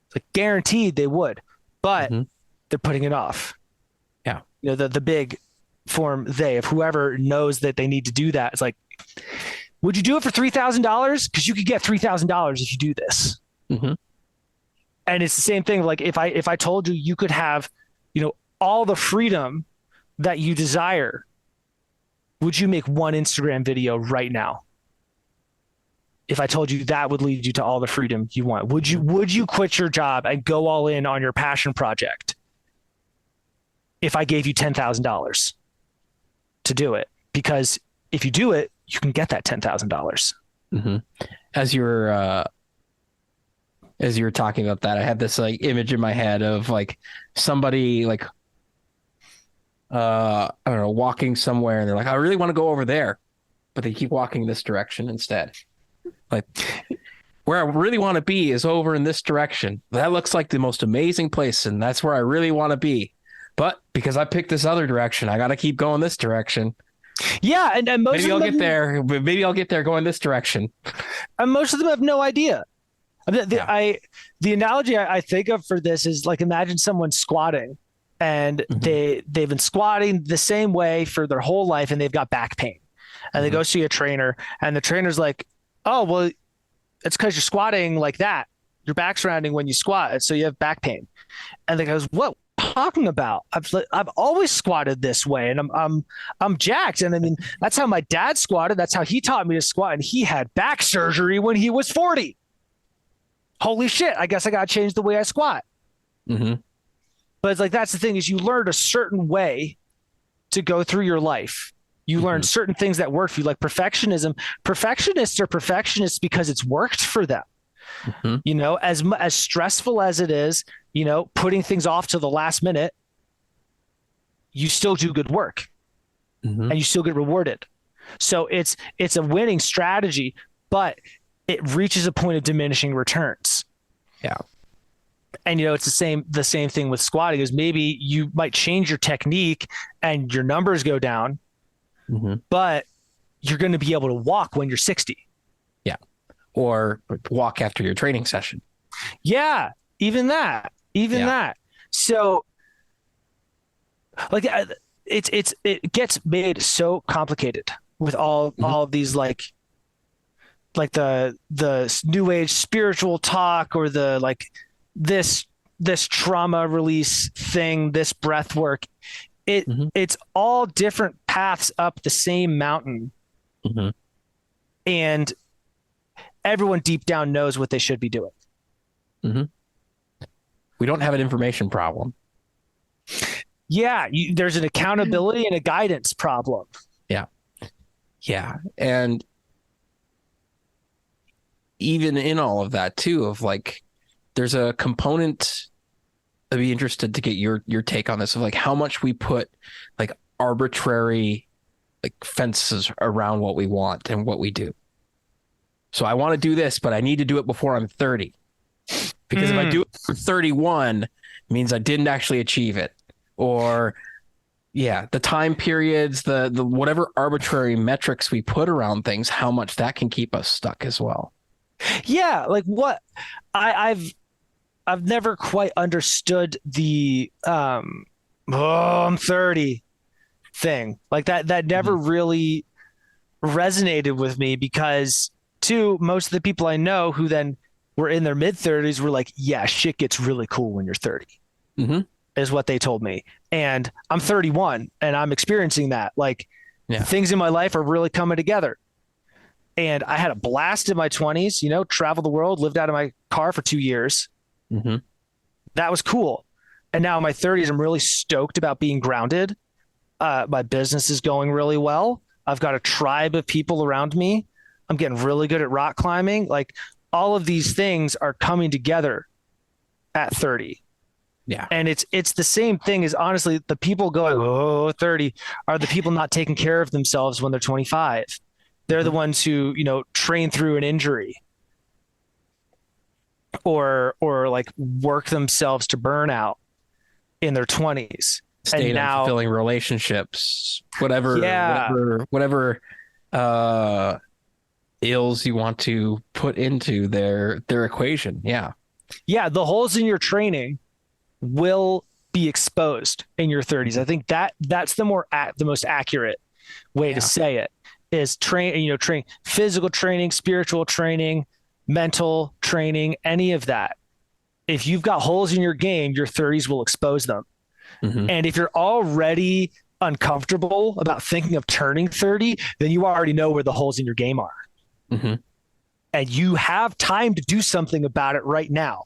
It's like, guaranteed they would, but they're putting it off. Yeah. The big form they, of whoever knows that they need to do that. It's like, would you do it for $3,000? Because you could get $3,000 if you do this. Mm-hmm. And it's the same thing. Like, if I told you you could have, all the freedom that you desire, would you make one Instagram video right now? If I told you that would lead you to all the freedom you want, would you quit your job and go all in on your passion project if I gave you $10,000 to do it? Because if you do it, you can get that $10,000. Mm-hmm. As you were talking about that, I had this like image in my head of like somebody like I don't know, walking somewhere and they're like, "I really want to go over there," but they keep walking this direction instead. Like, where I really want to be is over in this direction. That looks like the most amazing place, and that's where I really want to be. But because I picked this other direction, I got to keep going this direction. Yeah, and most maybe I'll get there. Maybe I'll get there going this direction. And most of them have no idea. The analogy I think of for this is like, imagine someone squatting, and they've been squatting the same way for their whole life, and they've got back pain, and they go see a trainer, and the trainer's like, "Oh, well, it's because you're squatting like that. Your back's rounding when you squat, so you have back pain." And they goes, "What are you talking about? I've always squatted this way, and I'm jacked. And I mean, that's how my dad squatted. That's how he taught me to squat, and he had back surgery when he was 40. Holy shit! I guess I got to change the way I squat." Mm-hmm. But it's like, that's the thing, is you learned a certain way to go through your life. You learn certain things that work for you, like perfectionism. Perfectionists are perfectionists because it's worked for them. As stressful as it is, putting things off to the last minute, you still do good work and you still get rewarded. So it's a winning strategy, but it reaches a point of diminishing returns. Yeah. And, it's the same thing with squatting, is maybe you might change your technique and your numbers go down, but you're going to be able to walk when you're 60. Yeah. Or walk after your training session. Yeah. Even that. So like, it gets made so complicated with all of these, like the new age spiritual talk, or the, like, this trauma release thing, this breath work. It's all different paths up the same mountain. And everyone deep down knows what they should be doing. We don't have an information problem. Yeah. There's an accountability and a guidance problem. Yeah. And even in all of that too, of like, there's a component. I'd be interested to get your take on this, of like how much we put like arbitrary like fences around what we want and what we do. So I want to do this, but I need to do it before I'm 30. Because if I do it for 31, it means I didn't actually achieve it. Or the time periods, the whatever arbitrary metrics we put around things, how much that can keep us stuck as well. Yeah, like what I've never quite understood the oh, I'm 30 thing. Like that never really resonated with me because two, most of the people I know who then were in their mid 30s were like, yeah, shit gets really cool when you're 30 Mm-hmm. is what they told me. And I'm 31 and I'm experiencing that. Like Yeah. things in my life are really coming together. And I had a blast in my 20s, traveled the world, lived out of my car for 2 years. Mm-hmm. That was cool. And now in my 30s, I'm really stoked about being grounded. My business is going really well. I've got a tribe of people around me. I'm getting really good at rock climbing. Like all of these things are coming together at 30. Yeah. And it's the same thing as honestly, the people going, oh, 30 are the people not taking care of themselves when they're 25. They're the ones who, train through an injury or like work themselves to burnout in their 20s. Stay in fulfilling relationships, whatever ills you want to put into their equation. Yeah. Yeah. The holes in your training will be exposed in your 30s. I think that's the most accurate way to say it is train physical training, spiritual training, mental training, any of that. If you've got holes in your game, your 30s will expose them. Mm-hmm. And if you're already uncomfortable about thinking of turning 30, then you already know where the holes in your game are. Mm-hmm. And you have time to do something about it right now.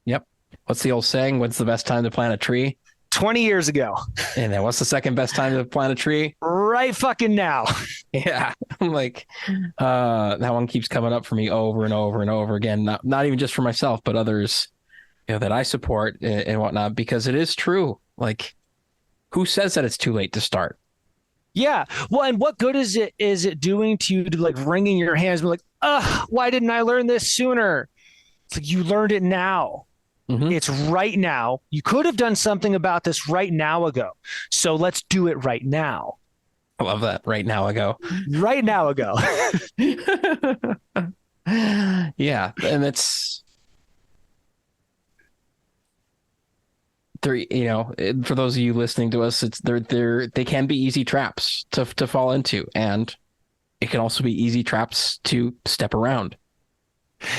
Yep. What's the old saying? When's the best time to plant a tree? 20 years ago. And then what's the second best time to plant a tree? Right fucking now. Yeah. I'm like, that one keeps coming up for me over and over and over again. Not even just for myself, but others, that I support and whatnot, because it is true. Like, who says that it's too late to start? Yeah. Well, and what good is it doing to you to like wringing your hands and be like, why didn't I learn this sooner? It's like you learned it now. Mm-hmm. It's right now. You could have done something about this right now ago. So let's do it right now. I love that. Right now ago. Right now ago. Yeah. And it's there, for those of you listening to us, they can be easy traps to fall into. And it can also be easy traps to step around.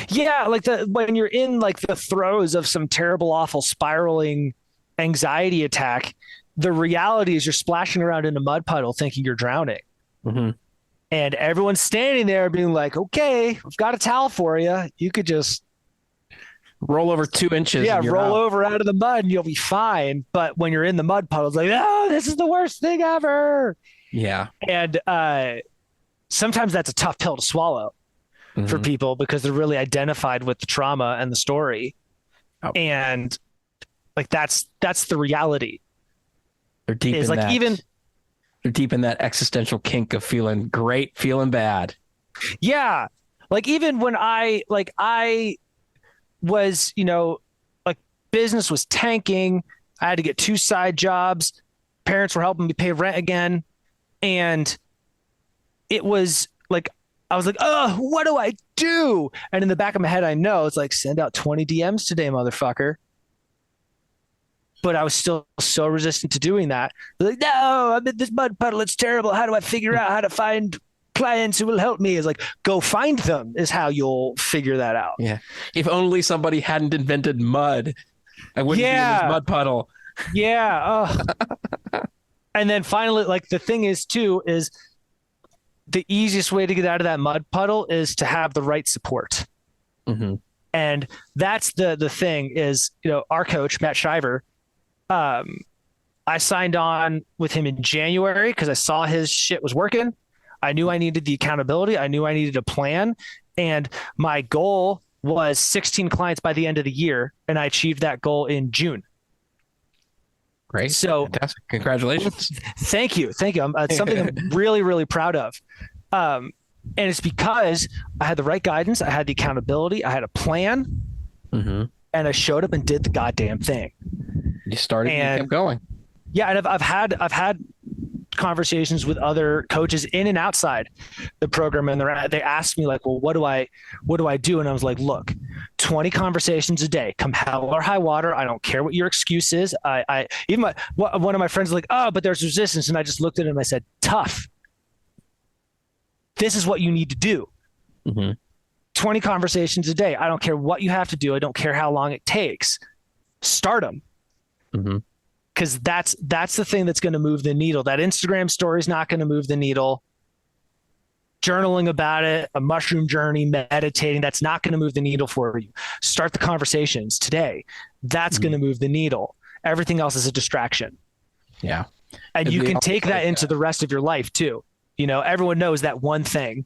Yeah, like when you're in like the throes of some terrible, awful spiraling anxiety attack, the reality is you're splashing around in a mud puddle thinking you're drowning. Mm-hmm. And everyone's standing there being like, okay, I've got a towel for you. You could just roll over 2 inches. Yeah, roll over out of the mud and you'll be fine. But when you're in the mud puddle, it's like, oh, this is the worst thing ever. Yeah. And sometimes that's a tough pill to swallow. Mm-hmm. For people because they're really identified with the trauma and the story. Oh. And like that's the reality. They're deep in like that. They're deep in that existential kink of feeling great, feeling bad. Yeah. Like even when I was, like business was tanking, I had to get 2 side jobs. Parents were helping me pay rent again. And it was like I was like, oh, what do I do? And in the back of my head, I know it's like, send out 20 DMs today, motherfucker. But I was still so resistant to doing that. Like, no, I'm in this mud puddle. It's terrible. How do I figure out how to find clients who will help me? It's like, go find them is how you'll figure that out. Yeah. If only somebody hadn't invented mud, I wouldn't be in this mud puddle. Yeah. And then finally, like the thing is too, is the easiest way to get out of that mud puddle is to have the right support. Mm-hmm. And that's the thing is, our coach, Matt Shiver, I signed on with him in January because I saw his shit was working. I knew I needed the accountability. I knew I needed a plan. And my goal was 16 clients by the end of the year. And I achieved that goal in June. Great. So fantastic. Congratulations. Thank you. It's something I'm really, really proud of. And it's because I had the right guidance. I had the accountability. I had a plan. Mm-hmm. And I showed up and did the goddamn thing. You started and you kept going. Yeah. And I've had conversations with other coaches in and outside the program, and they asked me like, well, what do I do? And I was like, look, 20 conversations a day, come hell or high water. I don't care what your excuse is. One of my friends was like, oh, but there's resistance. And I just looked at him and I said, tough. This is what you need to do. 20 conversations a day. I don't care what you have to do. I don't care how long it takes. Start them. Because that's the thing that's going to move the needle. That Instagram story is not going to move the needle. Journaling about it, a mushroom journey, meditating, that's not going to move the needle for you. Start the conversations today. That's going to move the needle. Everything else is a distraction. Yeah. And you can take that into the rest of your life too. You know, everyone knows that one thing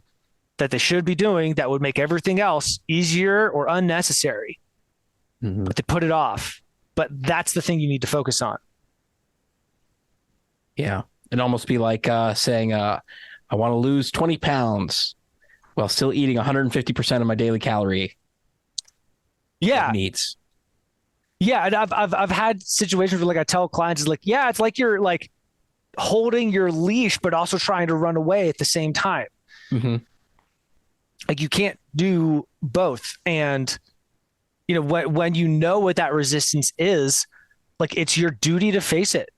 that they should be doing that would make everything else easier or unnecessary, but they put it off. But that's the thing you need to focus on. Yeah. It'd almost be like saying, I want to lose 20 pounds while still eating 150% of my daily calorie needs. Yeah. And I've had situations where like I tell clients, it's like, yeah, it's like you're like holding your leash, but also trying to run away at the same time. Like you can't do both. And, you know, when you know what that resistance is, like it's your duty to face it,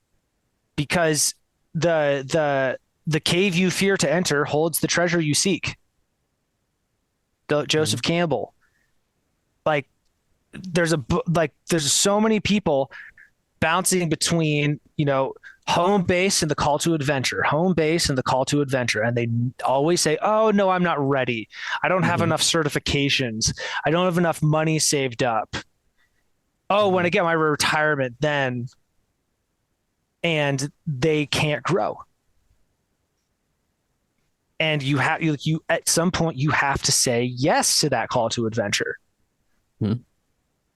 because the cave you fear to enter holds the treasure you seek. Joseph Campbell. Like there's so many people bouncing between, you know, home base and the call to adventure, home base and the call to adventure. And they always say, oh no, I'm not ready. I don't have enough certifications. I don't have enough money saved up. Oh, when I get my retirement, then, and they can't grow. And you at some point you have to say yes to that call to adventure.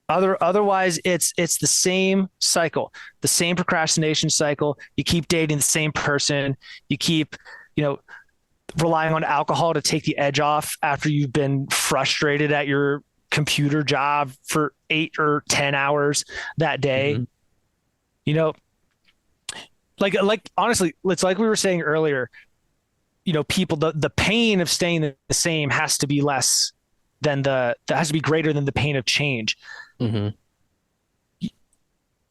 Otherwise, it's the same cycle, the same procrastination cycle. You keep dating the same person. You keep, you know, relying on alcohol to take the edge off after you've been frustrated at your computer job for 8 or 10 hours that day. You know, like honestly, it's like we were saying earlier. You know, people, the pain of staying the same has to be less than that has to be greater than the pain of change.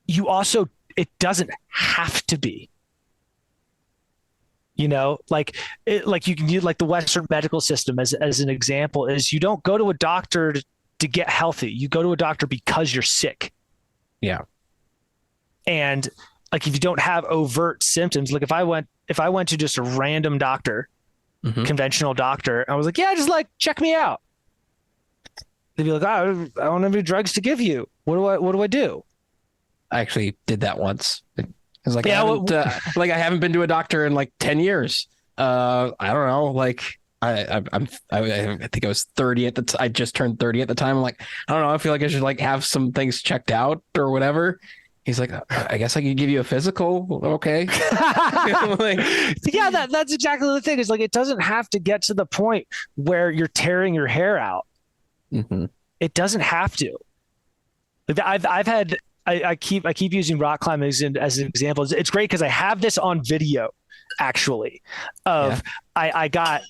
You also, it doesn't have to be, you know, like you can use like the Western medical system as an example is you don't go to a doctor to get healthy. You go to a doctor because you're sick. Yeah. And like, if you don't have overt symptoms, like if I went to just a random doctor, conventional doctor, I was like, yeah, just like check me out. They'd be like, oh, I don't have any drugs to give you. What do I do? I actually did that once. I was like, yeah, I haven't been to a doctor in like 10 years. I don't know. Like I think I was 30 at the I just turned 30 at the time. I'm like, I don't know. I feel like I should like have some things checked out or whatever. He's like, I guess I could give you a physical. Okay. Like, yeah, that's exactly the thing. Is like, it doesn't have to get to the point where you're tearing your hair out. It doesn't have to. Like I keep using rock climbing as an example. It's great because I have this on video actually I got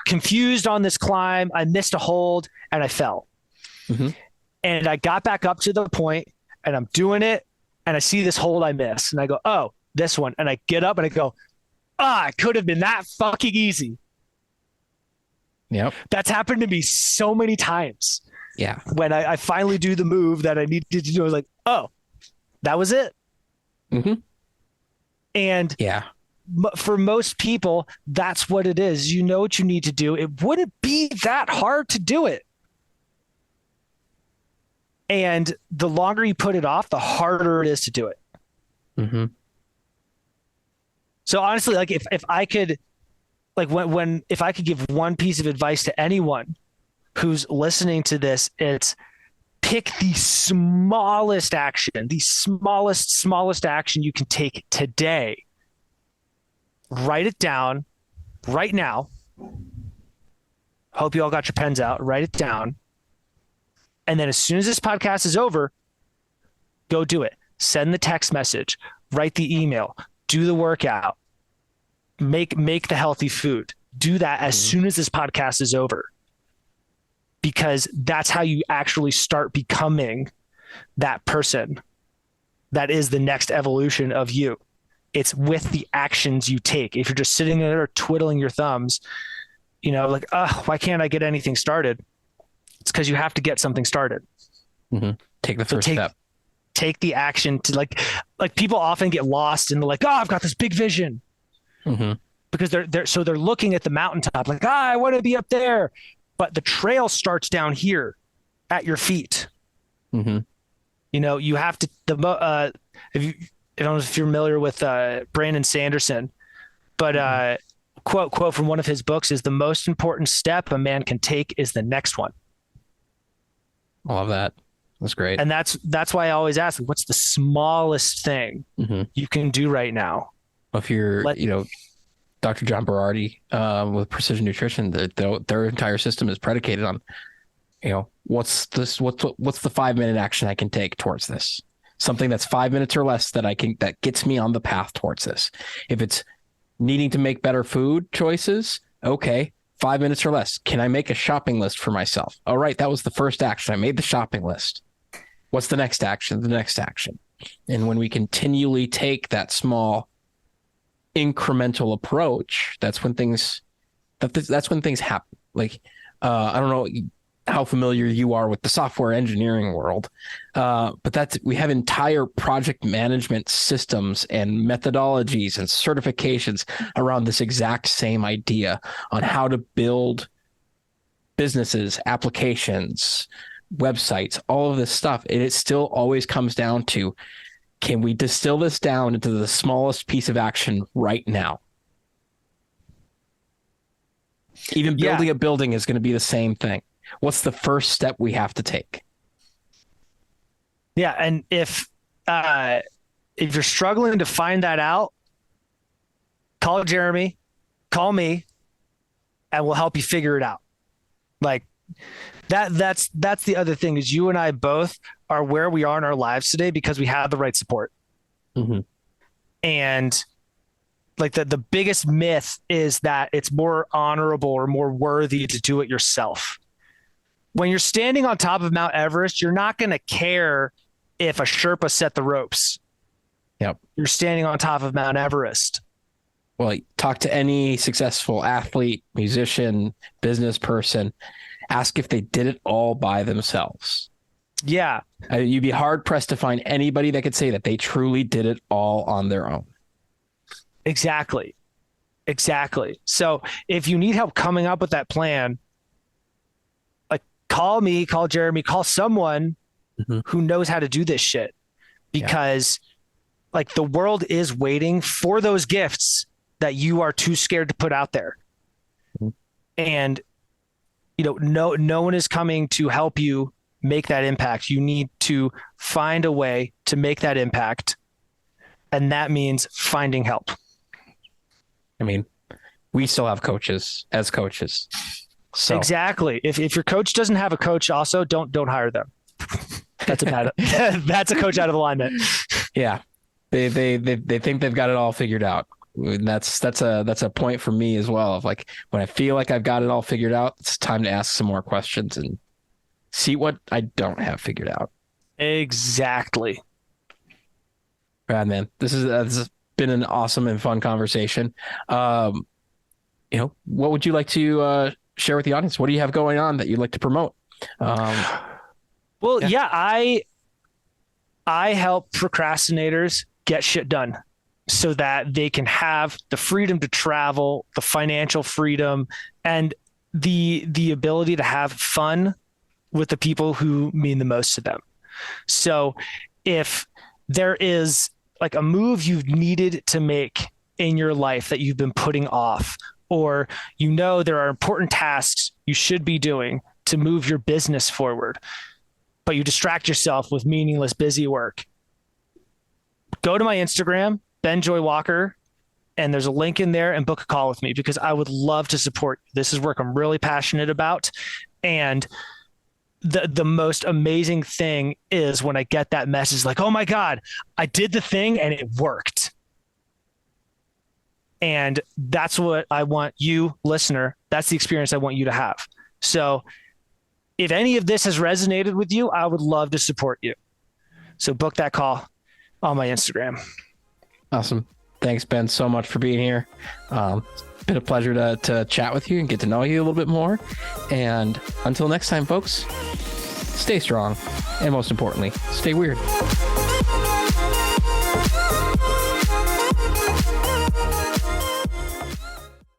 confused on this climb. I missed a hold and I fell. And I got back up to the point and I'm doing it and I see this hold I missed and I go, oh, this one. And I get up and I go, it could have been that fucking easy. Yep. That's happened to me so many times. Yeah. When I finally do the move that I needed to do, I was like, oh, that was it. And yeah, for most people, that's what it is. You know what you need to do. It wouldn't be that hard to do it. And the longer you put it off, the harder it is to do it. So honestly, like if I could, like if I could give one piece of advice to anyone who's listening to this, it's pick the smallest action, the smallest action you can take today. Write it down right now. Hope you all got your pens out. Write it down. And then as soon as this podcast is over, go do it. Send the text message, write the email, do the workout. make the healthy food. Do that as soon as this podcast is over, because that's how you actually start becoming that person that is the next evolution of you. It's with the actions you take. If you're just sitting there twiddling your thumbs, like, why can't I get anything started? It's because you have to get something started. Mm-hmm. Take the first step. Take the action to like people often get lost in the like, I've got this big vision. Mm-hmm. Because they're looking at the mountaintop like, I want to be up there. But the trail starts down here at your feet. Mm-hmm. You have to, I don't know if you're familiar with Brandon Sanderson, but quote from one of his books is, the most important step a man can take is the next one. I love that. That's great. And that's why I always ask, what's the smallest thing you can do right now? If you're, Dr. John Berardi with Precision Nutrition, their entire system is predicated on, what's the 5-minute action I can take towards this? Something that's 5 minutes or less that gets me on the path towards this. If it's needing to make better food choices, okay, 5 minutes or less. Can I make a shopping list for myself? All right, that was the first action. I made the shopping list. What's the next action? The next action. And when we continually take that small incremental approach, that's when things happen. Like, I don't know how familiar you are with the software engineering world, but we have entire project management systems and methodologies and certifications around this exact same idea on how to build businesses, applications, websites, all of this stuff. And it still always comes down to, can we distill this down into the smallest piece of action right now? Even building a building is going to be the same thing. What's the first step we have to take? Yeah, and if you're struggling to find that out, call Jeremy, call me, and we'll help you figure it out. Like that's the other thing, is you and I both are where we are in our lives today because we have the right support. Mm-hmm. And like the biggest myth is that it's more honorable or more worthy to do it yourself. When you're standing on top of Mount Everest, you're not going to care if a Sherpa set the ropes. Yep. You're standing on top of Mount Everest. Well, talk to any successful athlete, musician, business person. Ask if they did it all by themselves. Yeah. You'd be hard pressed to find anybody that could say that they truly did it all on their own. Exactly. So if you need help coming up with that plan, like call me, call Jeremy, call someone who knows how to do this shit, because like the world is waiting for those gifts that you are too scared to put out there. And no one is coming to help you make that impact. You need to find a way to make that impact. And that means finding help. I mean, we still have coaches as coaches. So exactly. If your coach doesn't have a coach, also don't hire them. That's a coach out of alignment. Yeah. They think they've got it all figured out. And that's a point for me as well, of like, when I feel like I've got it all figured out, it's time to ask some more questions and see what I don't have figured out. Exactly. Brad, man, this has been an awesome and fun conversation. What would you like to share with the audience? What do you have going on that you'd like to promote? I help procrastinators get shit done so that they can have the freedom to travel, the financial freedom, and the ability to have fun with the people who mean the most to them. So if there is like a move you've needed to make in your life that you've been putting off, or there are important tasks you should be doing to move your business forward, but you distract yourself with meaningless busy work, go to my Instagram, Ben Joy Walker, and there's a link in there, and book a call with me, because I would love to support you. This is work I'm really passionate about. And the most amazing thing is when I get that message like, oh my God, I did the thing and it worked. And that's what I want you, listener, that's the experience I want you to have. So if any of this has resonated with you, I would love to support you. So book that call on my Instagram. Awesome. Thanks, Ben, so much for being here. It's been a pleasure to chat with you and get to know you a little bit more. And until next time, folks, stay strong. And most importantly, stay weird.